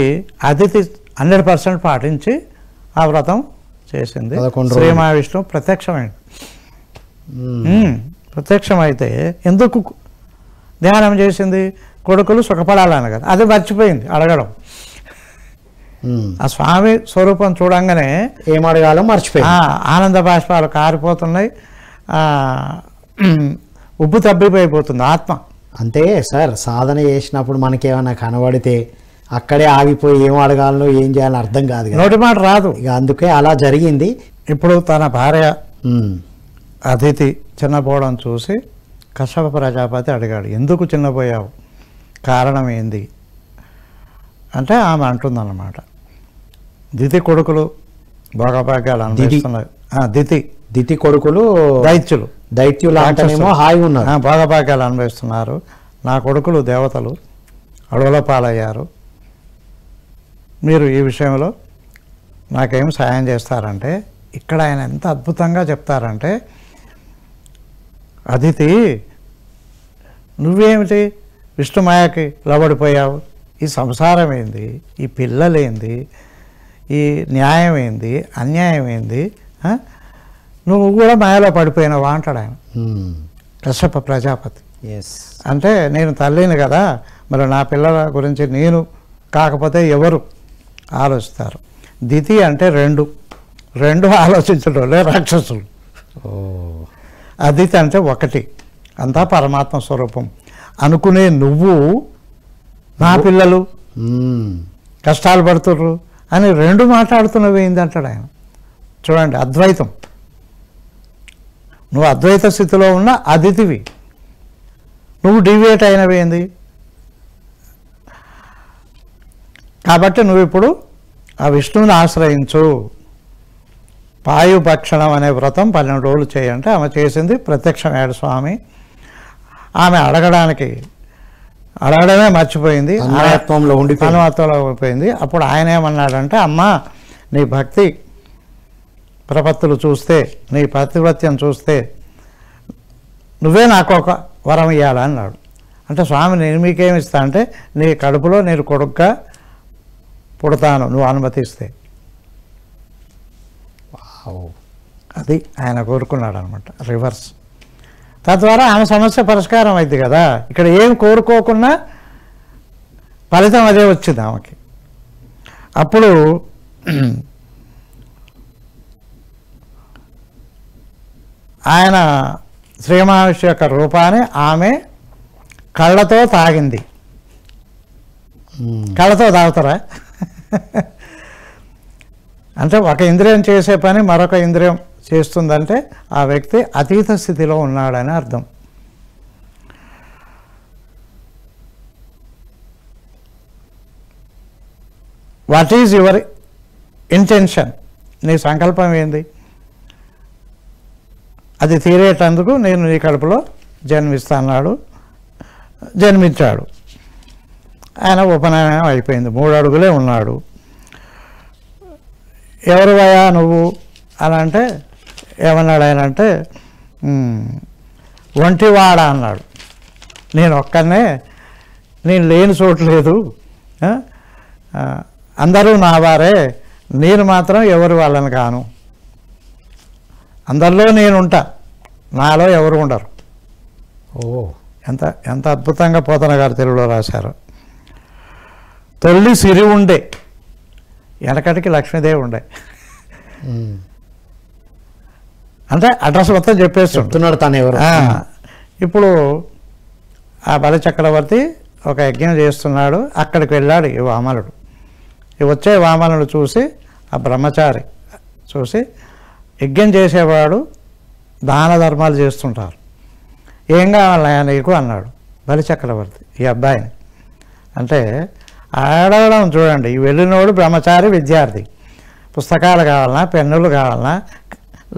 100% పాటించి ఆ వ్రతం చేసింది. శ్రీ మహావిష్ణు ప్రత్యక్షమైతే ఎందుకు ధ్యానం చేసింది? కొడుకులు సుఖపడాలని కదా. అది మర్చిపోయింది అడగడం. ఆ స్వామి స్వరూపం చూడంగానే ఏం అడగాలో మర్చిపోయింది. ఆనంద బాష్పాలు కారిపోతున్నాయి, ఉబ్బు తబ్బిపోయిపోతుంది ఆత్మ. అంతే సార్, సాధన చేసినప్పుడు మనకేమైనా కనబడితే అక్కడే ఆగిపోయి ఏం అడగాలో ఏం చేయాలో అర్థం కాదు, నోటి మాట రాదు. ఇక అందుకే అలా జరిగింది. ఇప్పుడు తన భార్య అదితి చిన్నపోవడం చూసి కశ్యప ప్రజాపతి అడిగాడు, ఎందుకు చిన్నపోయావు, కారణం ఏంది అంటే ఆమె అంటుందన్నమాట, దితి కొడుకులు భోగభాగ్యాలు అనుభవిస్తున్నారు. దితి కొడుకులు దైత్యులు అంటేనేమో హాయిగా ఉన్నారు, భోగభాగ్యాలు అనుభవిస్తున్నారు. నా కొడుకులు దేవతలు అడవుల పాలయ్యారు. మీరు ఈ విషయంలో నాకేం సాయం చేస్తారంటే, ఇక్కడ ఆయన ఎంత అద్భుతంగా చెప్తారంటే, అదితి నువ్వేమిటి విష్ణుమాయకి లోబడిపోయావు, ఈ సంసారం ఏంది, ఈ పిల్లలేంది, ఈ న్యాయం ఏంది, అన్యాయం ఏంది, నువ్వు కూడా మాయలో పడిపోయినావా అంటాడు ఆయన కశ్యప ప్రజాపతి. అంటే నేను తల్లిని కదా, మరి నా పిల్లల గురించి నేను కాకపోతే ఎవరు ఆలోచిస్తారు? దితి అంటే రెండు ఆలోచించడం రాక్షసులు. అదితి అంటే ఒకటి, అంతా పరమాత్మ స్వరూపం అనుకునే నువ్వు నా పిల్లలు కష్టాలు పడుతుర్రు అని రెండు మాట్లాడుతున్నవి ఏందంటాడు ఆయన. చూడండి, అద్వైతం. నువ్వు అద్వైత స్థితిలో ఉన్న అదితివి, నువ్వు డివియేట్ అయినవి ఏంది? కాబట్టి నువ్వు ఇప్పుడు ఆ విష్ణువుని ఆశ్రయించు. పాయుభక్షణం అనే వ్రతం 12 రోజులు చేయంటే ఆమె చేసింది. ప్రత్యక్షమయ్యాడు స్వామి. ఆమె అడగడమే మర్చిపోయింది, అనుమాత్వంలో ఉండిపోయింది. అప్పుడు ఆయన ఏమన్నాడంటే, అమ్మా నీ భక్తి ప్రపత్తులు చూస్తే, నీ పతివ్రత్యం చూస్తే నువ్వే నాకు ఒక వరం ఇవ్వాలన్నాడు. అంటే స్వామి నేను మీకేమి ఇస్తా అంటే, నీ కడుపులో నేను కొడుగ్గా పుడతాను నువ్వు అనుమతిస్తే. అది ఆయన కోరుకున్నాడు అనమాట, రివర్స్. తద్వారా ఆమె సమస్య పరిష్కారం అయింది కదా. ఇక్కడ ఏం కోరుకోకుండా ఫలితం అదే వచ్చింది ఆమెకి. అప్పుడు ఆయన శ్రీ మహావిష్ణువు యొక్క రూపాన్ని ఆమె కళ్ళతో తాగింది. కళ్ళతో తాగుతారా? అంటే ఒక ఇంద్రియం చేసే పని మరొక ఇంద్రియం చేస్తుందంటే ఆ వ్యక్తి అతీత స్థితిలో ఉన్నాడని అర్థం. What is your intention? నీ సంకల్పం ఏంది? అది తీరేటందుకు నేను నీ కడుపులో జన్మిస్తాన్నాడు. జన్మించాడు. ఆయన ఉపనయనం అయిపోయింది, 3 అడుగులే ఉన్నాడు. ఎవరు వయా నువ్వు అని అంటే ఏమన్నాడు ఆయన అంటే, ఒంటివాడ అన్నాడు. నేను ఒక్కనే నేను లేని చోటు లేదు, అందరూ నా వారే, నేను మాత్రం ఎవరు వాళ్ళని కాను, అందరిలో నేను ఉంటా, నాలో ఎవరు ఉండరు. ఓ ఎంత ఎంత అద్భుతంగా పోతన గారు తెలుగులో రాశారు. తొల్లి సిరి ఉండే, వెనకటికి లక్ష్మీదేవి ఉండే. అంటే అడ్రస్ మొత్తం చెప్పేస్తున్నాడు తను ఎవరు. ఇప్పుడు ఆ బలిచక్రవర్తి ఒక యజ్ఞం చేస్తున్నాడు, అక్కడికి వెళ్ళాడు ఈ వామనుడు. ఈ వచ్చే వామనుడు చూసి, ఆ బ్రహ్మచారి చూసి, యజ్ఞం చేసేవాడు దాన ధర్మాలు చేస్తుంటారు, ఏం కావాలయా నీకు అన్నాడు బలిచక్రవర్తి ఈ అబ్బాయిని. అంటే అడగడం చూడండి, ఈ వెళ్ళినోడు బ్రహ్మచారి విద్యార్థి, పుస్తకాలు కావాలన్నా, పెన్నులు కావాలన్నా,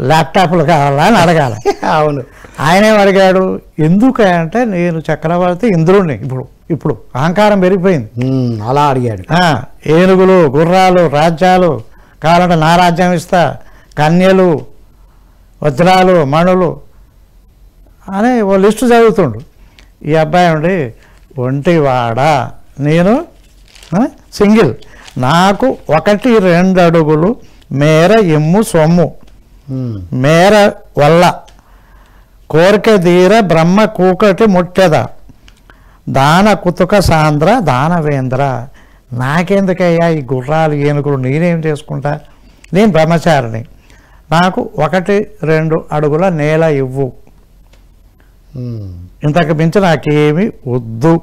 ల్యాప్టాప్లు కావాలా అని అడగాలి. అవును. ఆయనేం అడిగాడు, ఎందుకు అంటే నేను చక్రవర్తి ఇంద్రుడిని, ఇప్పుడు అహంకారం పెరిగిపోయింది, అలా అడిగాడు. ఏనుగులు, గుర్రాలు, రాజ్యాలు కావాలంటే నా రాజ్యం ఇస్తా, కన్యలు, వజ్రాలు, మణులు అని ఓ లిస్టు చదువుతుండు. ఈ అబ్బాయి ఉండి, ఒంటివాడ నేను సింగిల్, నాకు 1-2 అడుగులు మేర ఎమ్ము సొమ్ము, మేర వల్ల కోరిక తీర బ్రహ్మ కూకటి ముట్టెద, దాన కుతుక సాంద్ర దానవేంద్ర. నాకెందుకయ్యా ఈ గుర్రాలు, ఏనుగులు, నేనేం చేసుకుంటా, నేను బ్రహ్మచారిని, నాకు 1-2 అడుగుల నేల ఇవ్వు, ఇంతకు మించి నాకేమి వద్దు,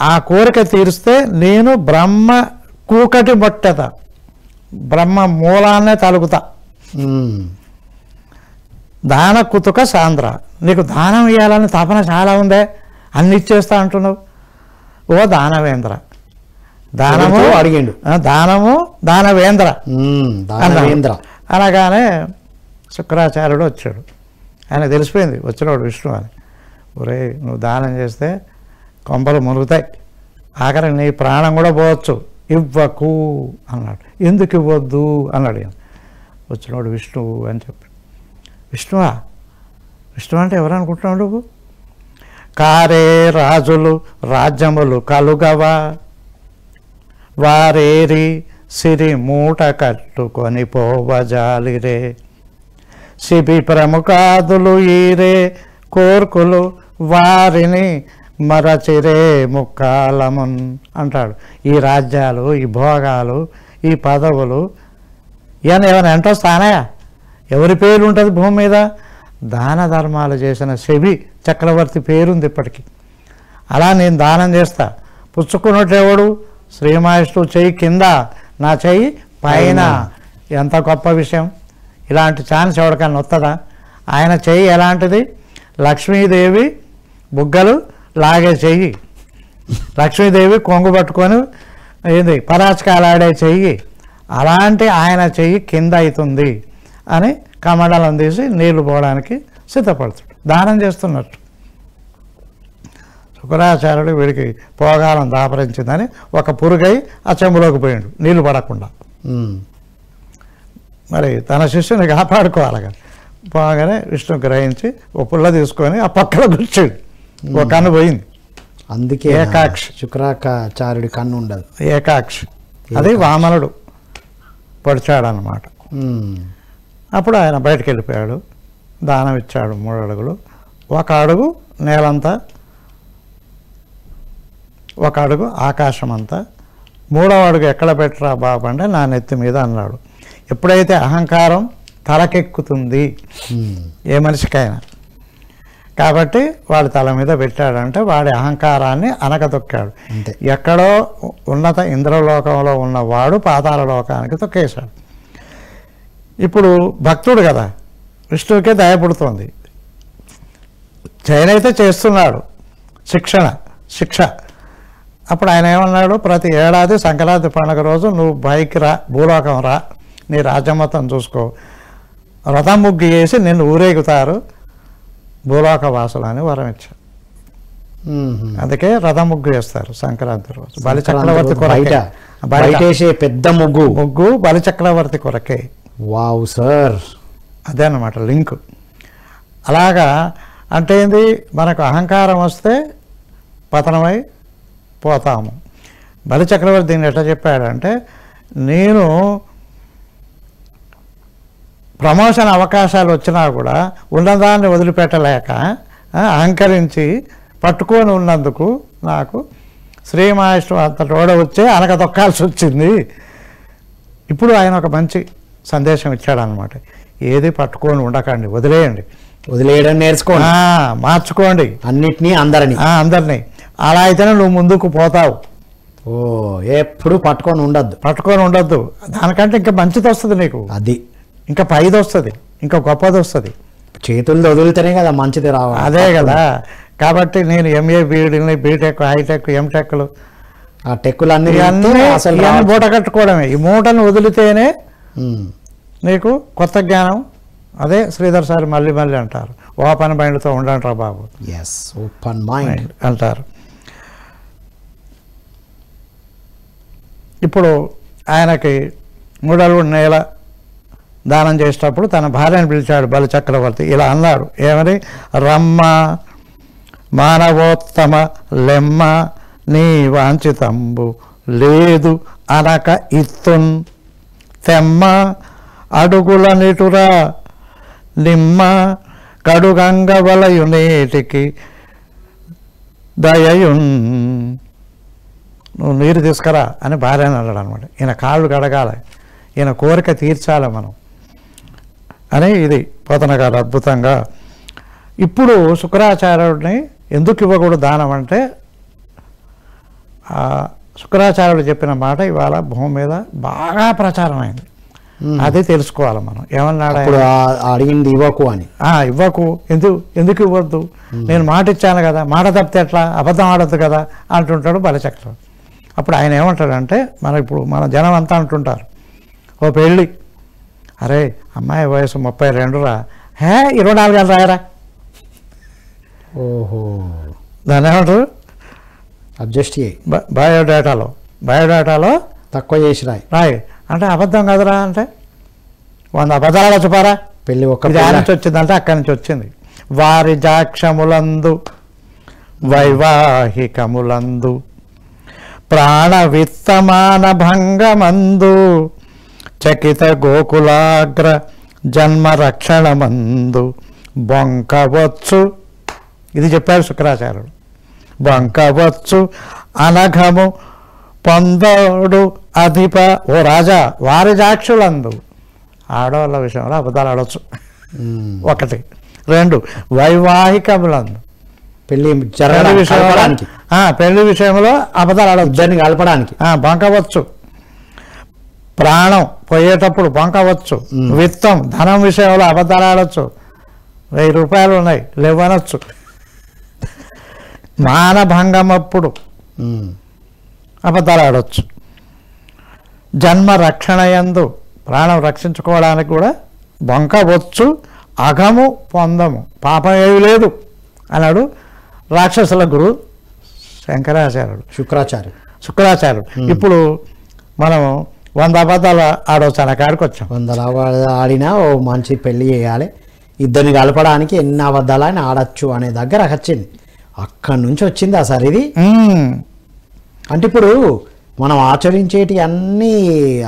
ఆ కోరిక తీరిస్తే నేను బ్రహ్మ కూకటి మొట్టెద, బ్రహ్మ మూలాన్నే తలుగుతా, దాన కుతుక సాంద్ర. నీకు దానం ఇవ్వాలని తపన చాలా ఉందే, అన్ని ఇచ్చేస్తా అంటున్నావు, ఓ దానవేంద్ర. దానము అడిగిండు, దానము దానవేంద్ర అనగానే శుక్రాచార్యుడు వచ్చాడు. ఆయన తెలిసిపోయింది వచ్చినవాడు విష్ణు అని. ఒరే నువ్వు దానం చేస్తే కొంపలు మునుగుతాయి, ఆఖరి నీ ప్రాణం కూడా పోవచ్చు, ఇవ్వకు అన్నాడు. ఎందుకు ఇవ్వద్దు అన్నాడు. వచ్చినవాడు విష్ణువు అని చెప్పాడు. విష్ణువా? విష్ణు అంటే ఎవరు అనుకుంటున్నావు నువ్వు? కారే రాజులు రాజ్యములు కలుగవా, వారేరి సిరి మూట కట్టుకొని పోవజాలిరే, శిబి ప్రముఖాదులు ఈరే కోర్కులు వారిని మరచిరే ముక్కాలమున్ అంటాడు. ఈ రాజ్యాలు, ఈ భోగాలు, ఈ పదవులు ఇవన్నీ ఏమైనా ఎంటొస్తానా? ఎవరి పేరు ఉంటుంది భూమి మీద? దాన ధర్మాలు చేసిన శబి చక్రవర్తి పేరుంది ఇప్పటికీ. అలా నేను దానం చేస్తా. పుచ్చుకున్నట్టెవడు? శ్రీమహావిష్ణువు చెయ్యి కింద, నా చెయ్యి పైన. ఎంత గొప్ప విషయం! ఇలాంటి ఛాన్స్ ఎవరికన్నా వస్తుందా? ఆయన చెయ్యి ఎలాంటిది? లక్ష్మీదేవి బుగ్గలు లాగే చెయ్యి, లక్ష్మీదేవి కొంగు పట్టుకొని ఏంది పరాచకాలాడే చెయ్యి, అలాంటి ఆయన చెయ్యి కింద అవుతుంది అని కమండలం తీసి నీళ్లు పోవడానికి సిద్ధపడుతాడు, దానం చేస్తున్నట్టు. శుక్రాచార్యుడు వీడికి పోగాలం దాపరించిందని ఒక పురుగై ఆ చెంబులోకి పోయాడు నీళ్లు పడకుండా. మరి తన శిష్యుని కాపాడుకోవాలి కదా. పోగానే విష్ణు గ్రహించి ఓ పుల్ల తీసుకొని ఆ పక్కన కూర్చాడు, ఒక కన్ను పోయింది. అందుకే ఏకాక్షి, శుక్రాచార్యుడి కన్ను ఉండదు, ఏకాక్షి. అది వామనుడు పొడిచాడనమాట. అప్పుడు ఆయన బయటకు వెళ్ళిపోయాడు, దానం ఇచ్చాడు 3 అడుగులు. 1 అడుగు నేలంతా, 1 అడుగు ఆకాశం అంతా. 3వ అడుగు ఎక్కడ పెట్టరా బాబు అంటే నా నెత్తి మీద అన్నాడు. ఎప్పుడైతే అహంకారం తలకెక్కుతుంది ఏ మనిషికైనా, కాబట్టి వాడి తల మీద పెట్టాడంటే వాడి అహంకారాన్ని అనకతొక్కాడు. ఎక్కడో ఉన్నత ఇంద్రలోకంలో ఉన్నవాడు పాతాళ లోకానికి తొక్కేశాడు. ఇప్పుడు భక్తుడు కదా, విష్ణువుకే దయపుడుతోంది. చైనైతే చేస్తున్నాడు శిక్ష. అప్పుడు ఆయన ఏమన్నాడు, ప్రతి ఏడాది సంక్రాంతి పండుగ రోజు నువ్వు బైక్ రా, భూలోకం రా, నీ రాజ్యం మొత్తం చూసుకో, రథం ముగ్గు వేసి నిన్ను ఊరేగుతారు భూలోక వాసులు అని వరం ఇచ్చారు. అందుకే రథం ముగ్గు వేస్తారు సంక్రాంతి రోజు. బలిచక్రవర్తి కొరకే పెద్ద ముగ్గు బలిచక్రవర్తి కొరకే. వావ్ సార్, అదే అన్నమాట లింక్. అలాగా అంటే ఏంది, మనకు అహంకారం వస్తే పతనమై పోతాము. బలిచక్రవర్తి దీన్ని ఎట్లా చెప్పాడంటే, నేను ప్రమోషన్ అవకాశాలు వచ్చినా కూడా ఉన్నదాన్ని వదిలిపెట్టలేక అహంకరించి పట్టుకొని ఉన్నందుకు నాకు శ్రీమహేశ్వరు అంతటి ఓడ వచ్చే అనక తొక్కాల్సి వచ్చింది. ఇప్పుడు ఆయన ఒక మంచి సందేశం ఇచ్చాడనమాట. ఏది పట్టుకొని ఉండకండి, వదిలేయండి, వదిలేయడం నేర్చుకోండి, మార్చుకోండి అన్నిటినీ అందరినీ. అలా అయితేనే నువ్వు ముందుకు పోతావు. ఓ ఎప్పుడు పట్టుకొని ఉండొద్దు. దానికంటే ఇంకా మంచిది వస్తుంది నీకు, అది ఇంకా పైది వస్తుంది, ఇంకా గొప్పది వస్తుంది. చేతుల్లో వదిలితేనే కదా మంచిది రావాలి. అదే కదా. కాబట్టి నేను ఎంఏ బీఈడీని, బీటెక్, హైటెక్, ఎంటెక్లు, ఆ టెక్కులన్నీ అసలు మూట కట్టుకోవడమే. ఈ మూటను వదిలితేనే నీకు కొత్త జ్ఞానం. అదే శ్రీధర్ సార్ మళ్ళీ మళ్ళీ అంటారు, ఓపెన్ మైండ్తో ఉండంటారా బాబు. ఓపెన్ మైండ్ అంటారు. ఇప్పుడు ఆయనకి మూడలు నేల దానం చేసేటప్పుడు తన భార్యను పిలిచాడు బలిచక్రవర్తి. ఇలా అన్నాడు, ఏమని? రమ్మ మానవోత్తమ లెమ్మ నీ వాంఛితంబు లేదు అనక ఇత్తున్ తెమ్మ అడుగుల నిటురా నిమ్మ కడుగంగ వలయు నేటికి దయయున్. నువ్వు నీరు తీసుకురా అని భార్యను అన్నాడు అనమాట. ఈయన కాళ్ళు కడగాలి, ఈయన కోరిక తీర్చాలి మనం అని ఇది పోతన గారు అద్భుతంగా. ఇప్పుడు శుక్రాచార్యుడిని ఎందుకు ఇవ్వకూడదు దానం అంటే, శుక్రాచార్యుడు చెప్పిన మాట ఇవాళ భూమి మీద బాగా ప్రచారం అయింది. అది తెలుసుకోవాలి మనం. ఏమన్నాడు? అడిగింది ఇవ్వకు అని. ఇవ్వకు, ఎందుకు ఇవ్వద్దు? నేను మాట ఇచ్చాను కదా, మాట తప్పితే ఎట్లా, అబద్ధం ఆడద్దు కదా అంటుంటాడు బలిచక్రవర్తి. అప్పుడు ఆయన ఏమంటాడంటే, ఇప్పుడు మన జనం అంతా అంటుంటారు, ఓ పెళ్ళి, అరే అమ్మాయి వయసు 32 రా, 24 ఏళ్ళు రాయరా. ఓహో, దాన్ని ఏమంటారు? అడ్జస్ట్ చేయి. బయోడేటాలో తక్కువ చేసి రాయి అంటే అబద్ధం కదరా అంటే 100 అబద్ధాలు చెప్పారా. పెళ్ళి ఒక్క నుంచి వచ్చిందంటే అక్కడి నుంచి వచ్చింది. వారి జాక్షములందు వైవాహికములందు ప్రాణ విత్తమాన భంగమందు చకిత గోకులాగ్ర జన్మ రక్షణమందు బొంకవచ్చు. ఇది చెప్పారు శుక్రాచార్యుడు. బొంకవచ్చు అనఘము పొందడు అధిప ఓ రాజా వారి జాక్షులందు. ఆడవాళ్ళ విషయంలో అబద్ధాలు ఆడవచ్చు. 1. 2 వైవాహికములందు పెళ్లి విషయంలో అబద్ధాలు ఆడవచ్చు, ఇద్దరిని కలపడానికి బొంకవచ్చు. ప్రాణం పోయేటప్పుడు బొంకవచ్చు. విత్తం ధనం విషయంలో అబద్ధాలు ఆడవచ్చు. 1000 రూపాయలు ఉన్నాయి లేవనొచ్చు. మానభంగమప్పుడు అబద్ధాలు ఆడవచ్చు. జన్మ రక్షణ యందు ప్రాణం రక్షించుకోవడానికి కూడా బొంకవచ్చు. అఘము పొందము పాపం ఏమి లేదు అన్నాడు రాక్షసుల గురు శంకరాచార్యుడు, శుక్రాచార్యుడు. ఇప్పుడు మనం 100 అబద్ధాలు ఆడవచ్చు అనే కాడికి వచ్చాం. 100 అబద్ధాలు ఆడినా ఓ మంచి పెళ్లి చేయాలి, ఇద్దరిని కలపడానికి ఎన్ని అబద్ధాలు అని ఆడచ్చు అనే దగ్గర వచ్చింది. అక్కడి నుంచి వచ్చింది అసలు ఇది. అంటే ఇప్పుడు మనం ఆచరించేటి అన్ని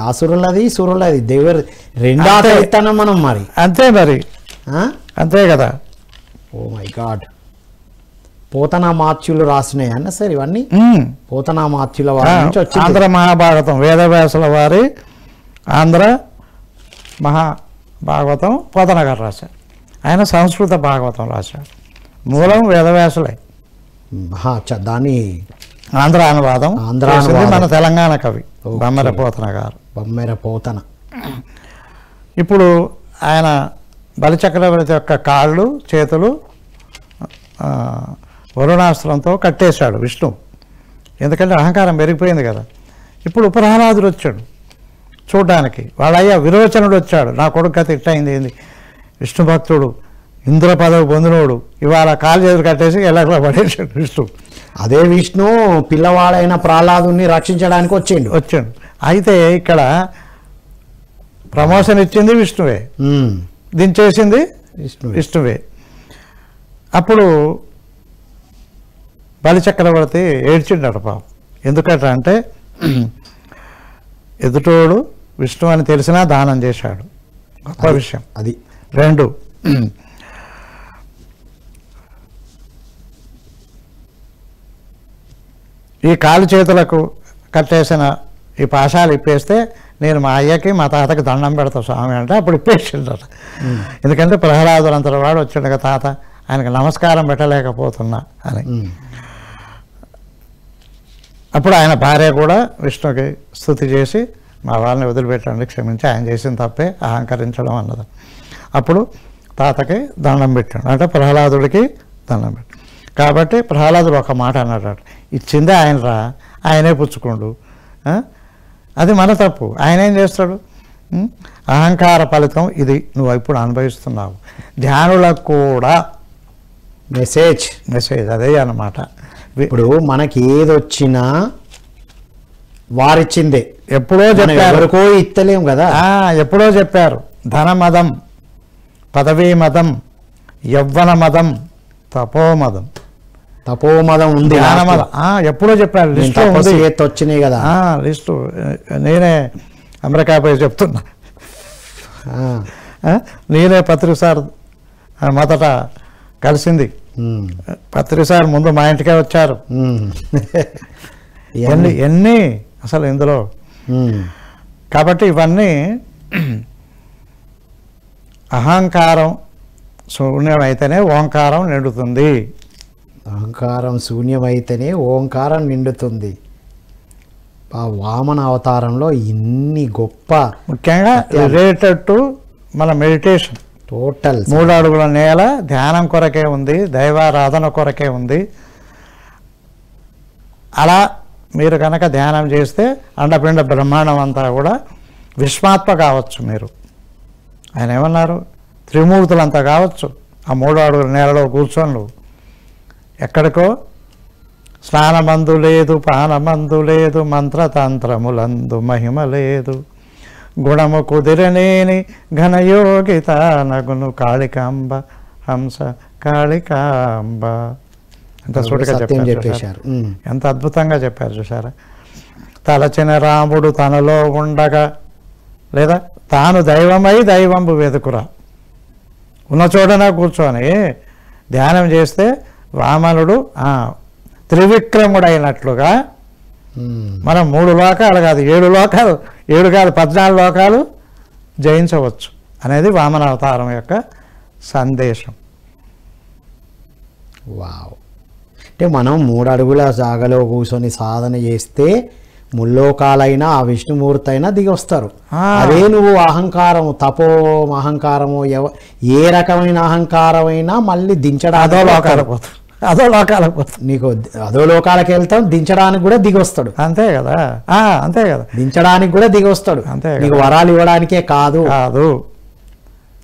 అసురులది సురులది దేవుడు రెండో ఇస్తానం మనం. మరి అంతే కదా. Oh my God. పోతనామాత్యులు రాసినాయి అన్న సార్ ఇవన్నీ. పోతనామాత్యుల వారి నుంచి వచ్చి ఆంధ్ర మహాభాగవతం వేదవ్యాసుల వారి ఆంధ్ర మహాభాగవతం పోతన గారు రాశారు. ఆయన సంస్కృత భాగవతం రాశాడు. మూలం వేదవ్యాసులే. దాన్ని ఆంధ్ర అనువాదం మన తెలంగాణ కవి బమ్మెర పోతన గారు. బమ్మెర పోతన. ఇప్పుడు ఆయన బలిచక్రవర్తి యొక్క కాళ్ళు చేతులు వరుణాస్త్రంతో కట్టేశాడు విష్ణు. ఎందుకంటే అహంకారం పెరిగిపోయింది కదా. ఇప్పుడు ప్రహ్లాదుడు వచ్చాడు చూడడానికి. వాళ్ళయ్యా విరోచనుడు వచ్చాడు, నా కొడుకు కథ ఇట్టయింది ఏంది, విష్ణు భక్తుడు ఇంద్ర పదవి పొందినోడు ఇవాళ కాలు చేతులు కట్టేసి ఎలా పడేసాడు విష్ణు. అదే విష్ణు పిల్లవాడైన ప్రహ్లాదుని రక్షించడానికి వచ్చాడు. అయితే ఇక్కడ ప్రమోషన్ ఇచ్చింది విష్ణువే, దించేసింది విష్ణువే. అప్పుడు బలి చక్రవర్తి ఏడ్చిండట పాపం. ఎందుకంటే ఎదుటోడు విష్ణు అని తెలిసినా దానం చేశాడు, గొప్ప విషయం అది. 2, ఈ కాలు చేతులకు కట్టేసిన ఈ పాశాలు ఇప్పేస్తే నేను మా అయ్యకి మా తాతకి దండం పెడతా స్వామి అంటే అప్పుడు ఇప్పేసిండట. ఎందుకంటే ప్రహ్లాదులంతటి వాడు వచ్చాడు కదా తాత, ఆయనకు నమస్కారం పెట్టలేకపోతున్నా అని. అప్పుడు ఆయన భార్య కూడా విష్ణుకి స్తుతి చేసి మా వాళ్ళని వదిలిపెట్టండి, క్షమించి, ఆయన చేసిన తప్పే అహంకరించడం అన్నది. అప్పుడు తాతకి దండం పెట్టాడు, అంటే ప్రహ్లాదుడికి దండం పెట్టాడు. కాబట్టి ప్రహ్లాదుడు ఒక మాట అన్నాడు, ఇచ్చిందే ఆయనరా, ఆయనే పుచ్చుకోండు, అది మన తప్పు, ఆయన ఏం చేస్తాడు? అహంకార ఫలితం ఇది నువ్వు ఇప్పుడు అనుభవిస్తున్నావు. ధ్యానులకు కూడా మెసేజ్ అదే అన్నమాట. ఇప్పుడు మనకి ఏదొచ్చినా వారిచ్చిందే, ఎప్పుడో చెప్పారు, ఎవరికో ఇత్తలేం కదా. ఎప్పుడో చెప్పారు, ధనమదం, పదవీ మదం, యవ్వన మదం, తపోమదం ఉంది, జ్ఞానమదం ఎప్పుడో చెప్పారు. లిస్టు వచ్చినాయి కదా, లిస్టు నేనే అమెరికా పోయి చెప్తున్నా. నేనే పత్రిసార్ మొదట కలిసింది, పత్రిసార్ ముందు మా ఇంటికే వచ్చారు. ఎన్ని అసలు ఇందులో. కాబట్టి ఇవన్నీ అహంకారం శూన్యమైతేనే ఓంకారం నిండుతుంది. అహంకారం శూన్యమైతేనే ఓంకారం నిండుతుంది. ఆ వామన అవతారంలో ఇన్ని గొప్ప, ముఖ్యంగా రిలేటెడ్ టు మన మెడిటేషన్, టోటల్ 3 అడుగుల నేల ధ్యానం కొరకే ఉంది, దైవారాధన కొరకే ఉంది. అలా మీరు కనుక ధ్యానం చేస్తే అండపిండ బ్రహ్మాండం అంతా కూడా విశ్వాత్మ కావచ్చు. మీరు ఆయన ఏమన్నారు, త్రిమూర్తులంతా కావచ్చు. ఆ 3 అడుగుల నేలలో కూర్చొని నువ్వు ఎక్కడికో స్నానమందు లేదు, పానమందు లేదు, మంత్రతంత్రములందు మహిమ లేదు, గుణము కుదిరనేని ఘనయోగిత నగును కాళికాంబ హంస కాళికాంబ. ఎంత సూటిగా చెప్పారు, ఎంత అద్భుతంగా చెప్పారు చూసారా. తలచిన రాముడు తనలో ఉండగా, లేదా తాను దైవమై దైవంబు వెదుకురా, ఉన్న చోటన కూర్చొని ధ్యానం చేస్తే వామనుడు త్రివిక్రముడైనట్లుగా మనం 3 లోకాలు కాదు 7 లోకాలు, 7 కాదు 14 లోకాలు జయించవచ్చు అనేది వామన అవతారం యొక్క సందేశం. వావ్. అంటే మనం 3 అడుగుల జాగలో కూర్చొని సాధన చేస్తే ముల్లోకాలైనా ఆ విష్ణుమూర్తి అయినా దిగి వస్తారు. అదే నువ్వు అహంకారము, తపో అహంకారము, ఏ రకమైన అహంకారమైనా మళ్ళీ దించడానికి అదో లోకాలకు పోతాం, నీకు అదో లోకాలకు వెళ్తాం, దించడానికి కూడా దిగి వస్తాడు. అంతే కదా, అంతే కదా, దించడానికి కూడా దిగి వస్తాడు. అంతే, నీకు వరాలు ఇవ్వడానికే కాదు.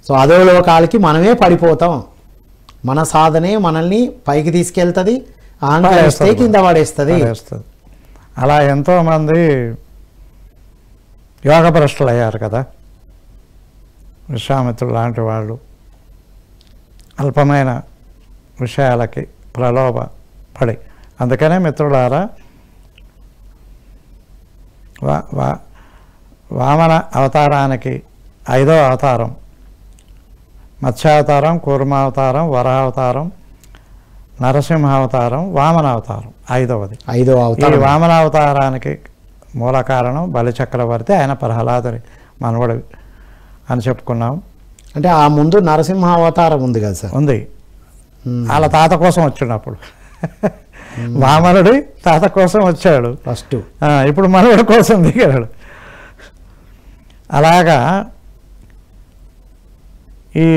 సో అదో లోకాలకి మనమే పడిపోతాం. మన సాధనే మనల్ని పైకి తీసుకెళ్తుంది, అహంకారిస్తే కింద పడేస్తుంది. అలా ఎంతోమంది యోగ భ్రష్టులు అయ్యారు కదా. విశ్వామిత్రుడు లాంటి వాళ్ళు అల్పమైన విషయాలకి ప్రలోభ పడి. అందుకనే మిత్రులారా, వామన అవతారానికి 5వ అవతారం మత్స్యావతారం, కూర్మావతారం, వరావతారం, నరసింహావతారం, వామనావతారం 5వది. ఈ వామనావతారానికి మూల కారణం బలిచక్రవర్తి, ఆయన ప్రహ్లాదుని మనవడు అని చెప్పుకున్నాం. అంటే ఆ ముందు నరసింహ అవతారం ఉంది కదా సార్? ఉంది. వాళ్ళ తాత కోసం వచ్చినప్పుడు వామనుడి తాత కోసం వచ్చాడు ఫస్ట్, ఇప్పుడు మనవడి కోసం దిగాడు. అలాగా ఈ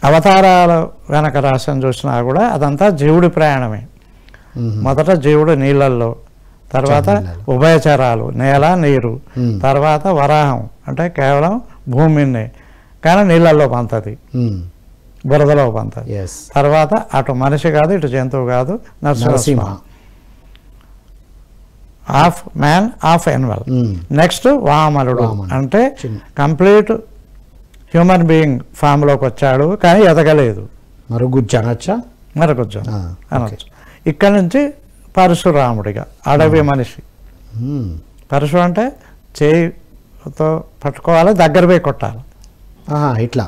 అవతారాల వెనక రాశిని చూసినా కూడా అదంతా జీవుడి ప్రయాణమే. మొదట జీవుడు నీళ్ళల్లో, తర్వాత ఉభయచరాలు నేల నీరు, తర్వాత వరాహం అంటే కేవలం భూమిని కానీ నీళ్ళల్లో పంతది, బురదలో పంతది. తర్వాత అటు మనిషి కాదు, ఇటు జంతువు కాదు, Narasimha, half man half animal. Next వామనుడు అంటే కంప్లీట్ హ్యూమన్ బీయింగ్ ఫామ్లోకి వచ్చాడు, కానీ ఎదగలేదు. మరుగుజ్జు అనొచ్చా? మరుగుజ్జు అనొచ్చు. ఇక్కడ నుంచి పరశురాముడిగా అడవి మనిషి. పరశు అంటే చేయితో పట్టుకోవాలి, దగ్గర పోయి కొట్టాలి. ఇట్లా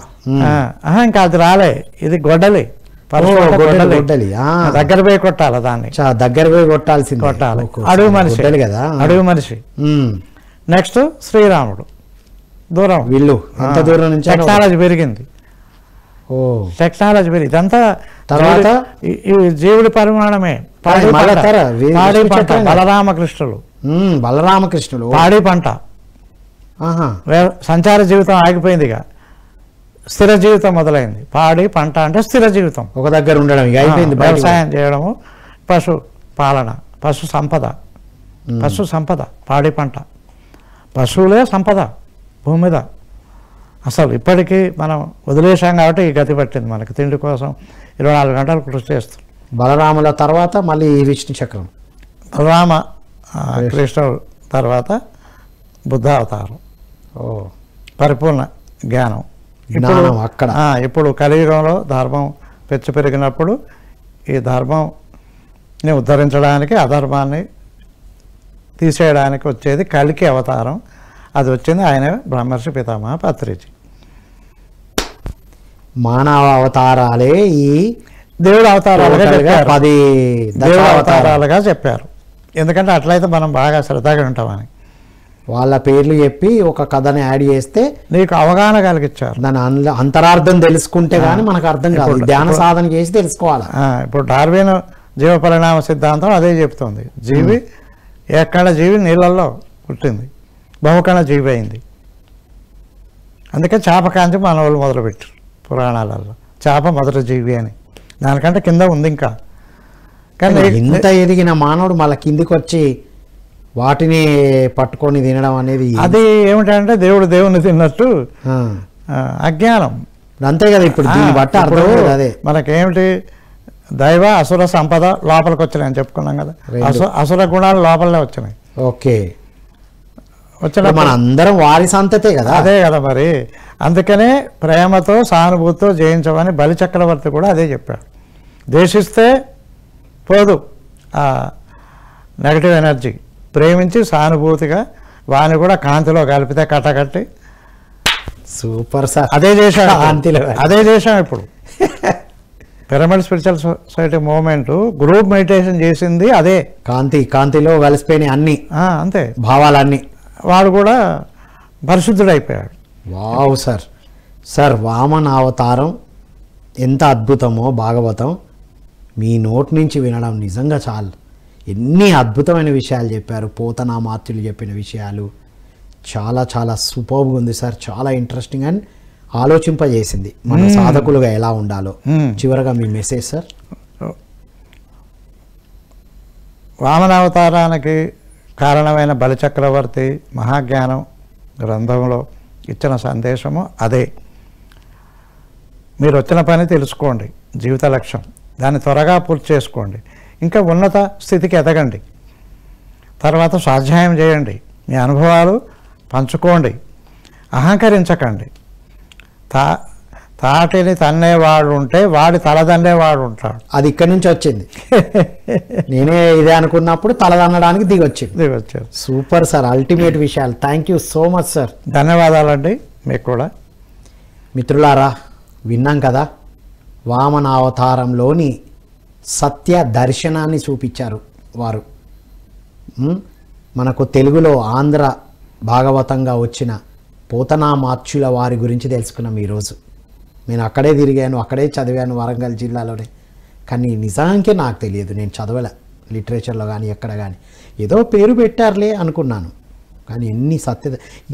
ఇంకా అది రాలే, ఇది గొడ్డలి. గొడ్డలి దగ్గర పోయి కొట్టాలి, దాన్ని దగ్గర పోయి కొట్టాల్సింది, కొట్టాలి. అడవి మనిషి కదా, అడవి మనిషి. నెక్స్ట్ శ్రీరాముడు. దూరం, వీళ్ళు అంత దూరం నుంచి టెక్నాలజీ పెరిగింది. టెక్నాలజీ పెరిగింది. ఇదంతా తర్వాత ఈ జీవుడి పరిమాణమే. పాడి పంట. బలరామకృష్ణులు పాడి పంట. సంచార జీవితం ఆగిపోయింది, ఇక స్థిర జీవితం మొదలైంది. పాడి పంట అంటే స్థిర జీవితం, ఒక దగ్గర ఉండడం అయిపోయింది. వ్యవసాయం చేయడము, పశు పాలన, పశు సంపద. పశు సంపద, పాడి పంట, పశువులే సంపద భూమి మీద. అసలు ఇప్పటికీ మనం వదిలేసాం కాబట్టి ఈ గతి పట్టింది మనకి. తిండి కోసం 24 గంటలు కృషి చేస్తాం. బలరాముల తర్వాత మళ్ళీ విష్ణు చక్రం. బలరామ కృష్ణుడు తర్వాత బుద్ధ అవతారం. పరిపూర్ణ జ్ఞానం. అక్కడ ఇప్పుడు కలియుగంలో ధర్మం పెచ్చు పెరిగినప్పుడు ఈ ధర్మంని ఉద్ధరించడానికి అధర్మాన్ని తీసేయడానికి వచ్చేది కలికి అవతారం. అది వచ్చింది ఆయన బ్రహ్మర్షి పితామహ పత్రిజీ. మానవ అవతారాలే ఈ దేవుడు అవతారాలుగా 10 దేవుడు అవతారాలుగా చెప్పారు. ఎందుకంటే అట్లయితే మనం బాగా శ్రద్ధగా ఉంటామని వాళ్ళ పేర్లు చెప్పి ఒక కథని యాడ్ చేస్తే నీకు అవగాహన కలిగించారు. దాని అంతరార్థం తెలుసుకుంటే గానీ మనకు అర్థం కాదు. ధ్యాన సాధన చేసి తెలుసుకోవాలి. ఇప్పుడు డార్విన్ జీవ పరిణామ సిద్ధాంతం అదే చెప్తుంది. జీవి ఎక్కడ జీవి నీళ్ళల్లో పుట్టింది, బహుకణ జీవి అయింది. అందుకే చేప కాంచి మన వాళ్ళు మొదలుపెట్టారు పురాణాలలో. చేప మొదటి జీవి అని, దానికంటే కింద ఉంది ఇంకా. కానీ ఇంత ఎదిగిన మానవుడు మళ్ళీ కిందికి వచ్చి వాటిని పట్టుకొని తినడం అనేది అది ఏమిటంటే దేవుడిని తిన్నట్టు అజ్ఞానం. అంతే కదా. ఇప్పుడు దీన్ని బట్టి అర్థం అదే మనకేమిటి, దైవ అసుర సంపద లోపలికి వచ్చినాయని చెప్పుకున్నాం కదా. అసుర గుణాలు లోపలనే వచ్చినాయి. ఓకే, వచ్చిన మన అందరం వారి సంతతే కదా. అదే కదా మరి. అందుకనే ప్రేమతో సానుభూతితో జయించమని బలి చక్రవర్తి కూడా అదే చెప్పాడు. ద్వేషిస్తే పోదు ఆ నెగటివ్ ఎనర్జీ, ప్రేమించి సానుభూతిగా వాని కూడా కాంతిలో కలిపితే కట్టకట్టి. Super sir. అదే చేశాం, అదే చేశాం. ఇప్పుడు pyramid spiritual society movement group meditation చేసింది అదే. కాంతిలో కలిసిపోయినాయి అన్ని, అంతే భావాలన్నీ. వాడు కూడా పరిశుద్ధుడైపోయాడు. Wow sir. సార్ వామన అవతారం ఎంత అద్భుతమో భాగవతం మీ నోటి నుంచి వినడం నిజంగా చాలు. ఎన్ని అద్భుతమైన విషయాలు చెప్పారు. పోతనామాత్యులు చెప్పిన విషయాలు చాలా చాలా సూపర్గా ఉంది సార్. చాలా ఇంట్రెస్టింగ్ అండ్ ఆలోచింపజేసింది మన సాధకులుగా ఎలా ఉండాలో. చివరగా మీ మెసేజ్ సార్. వామనావతారానికి కారణమైన బలిచక్రవర్తి మహాజ్ఞానం గ్రంథంలో ఇచ్చిన సందేశము అదే. మీరు వచ్చిన పని తెలుసుకోండి, జీవిత లక్ష్యం, దాన్ని త్వరగా పూర్తి చేసుకోండి, ఇంకా ఉన్నత స్థితికి ఎదగండి, తర్వాత స్వాధ్యాయం చేయండి, మీ అనుభవాలు పంచుకోండి, అహంకరించకండి. తాటిని తన్నేవాడు ఉంటే వాడి తలదన్నేవాడు ఉంటాడు. అది ఇక్కడి నుంచి వచ్చింది. నేనే ఇదే అనుకున్నప్పుడు తలదన్నడానికి దిగొచ్చారు. సూపర్ సార్, అల్టిమేట్ విషయాలు. Thank you so much sir. ధన్యవాదాలండి మీకు కూడా. మిత్రులారా, విన్నాం కదా, వామన అవతారంలోని సత్య దర్శనాన్ని చూపించారు వారు. మనకు తెలుగులో ఆంధ్ర భాగవతంగా వచ్చిన పోతనామాత్యుల వారి గురించి తెలుసుకున్నాం ఈరోజు. నేను అక్కడే తిరిగాను, అక్కడే చదివాను, వరంగల్ జిల్లాలోనే. కానీ నిజానికే నాకు తెలియదు, నేను చదవలే లిటరేచర్లో కానీ ఎక్కడ కానీ. ఏదో పేరు పెట్టారులే అనుకున్నాను. కానీ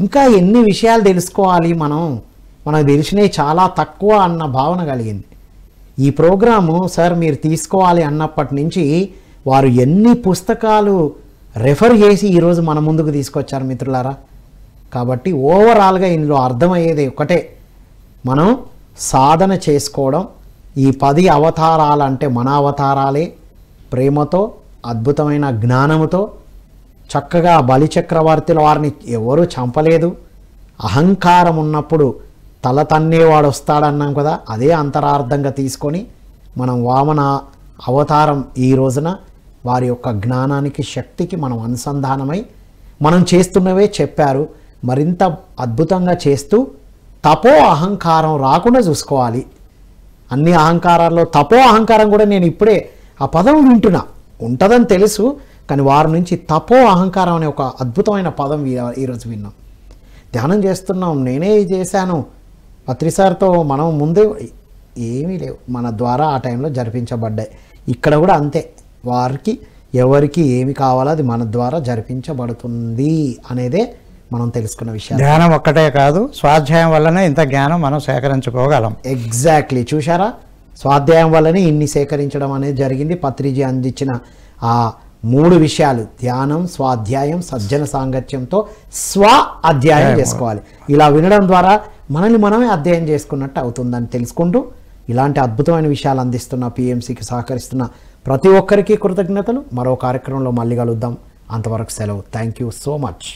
ఇంకా ఎన్ని విషయాలు తెలుసుకోవాలి మనకు తెలిసినవి చాలా తక్కువ అన్న భావన కలిగింది. ఈ ప్రోగ్రాము సార్ మీరు తీసుకోవాలి అన్నప్పటి నుంచి వారు ఎన్ని పుస్తకాలు రెఫర్ చేసి ఈరోజు మన ముందుకు తీసుకొచ్చారు మిత్రులారా. కాబట్టి ఓవరాల్గా ఇందులో అర్థమయ్యేది ఒకటే, మనం సాధన చేసుకోవడం. ఈ 10 అవతారాలంటే మన అవతారాలే. ప్రేమతో, అద్భుతమైన జ్ఞానముతో చక్కగా బలిచక్రవర్తుల వారిని ఎవరూ చంపలేదు. అహంకారం ఉన్నప్పుడు తల తన్నేవాడు వస్తాడన్నాం కదా, అదే అంతరార్థంగా తీసుకొని మనం వామన అవతారం ఈ రోజున వారి యొక్క జ్ఞానానికి శక్తికి మనం అనుసంధానమై మనం చేస్తున్నవే చెప్పారు. మరింత అద్భుతంగా చేస్తూ తపో అహంకారం రాకుండా చూసుకోవాలి. అన్ని అహంకారాల్లో తపో అహంకారం కూడా నేను ఇప్పుడే ఆ పదం వింటున్నా, ఉంటుందని తెలుసు, కానీ వారి నుంచి తపో అహంకారం అనే ఒక అద్భుతమైన పదం ఈరోజు విన్నాం. ధ్యానం చేస్తున్నాం, నేనే చేశాను పత్రిసార్తో మనం ముందే ఏమీ లేవు, మన ద్వారా ఆ టైంలో జరిపించబడ్డాయి. ఇక్కడ కూడా అంతే, వారికి ఎవరికి ఏమి కావాలో అది మన ద్వారా జరిపించబడుతుంది అనేదే మనం తెలుసుకున్న విషయం. ధ్యానం ఒక్కటే కాదు, స్వాధ్యాయం వల్లనే ఇంత జ్ఞానం మనం సేకరించుకోగలం. ఎగ్జాక్ట్లీ, చూసారా, స్వాధ్యాయం వల్లనే ఇన్ని సేకరించడం అనేది జరిగింది. పత్రిజీ అందించిన ఆ 3 విషయాలు, ధ్యానం, స్వాధ్యాయం, సజ్జన సాంగత్యంతో స్వ అధ్యాయం చేసుకోవాలి. ఇలా వినడం ద్వారా మనల్ని మనమే అధ్యయనం చేసుకున్నట్టు అవుతుందని తెలుసుకుంటూ ఇలాంటి అద్భుతమైన విషయాలు అందిస్తున్న పిఎంసికి సహకరిస్తున్న ప్రతి ఒక్కరికి కృతజ్ఞతలు. మరో కార్యక్రమంలో మళ్ళీ కలుద్దాం. అంతవరకు సెలవు. Thank you so much.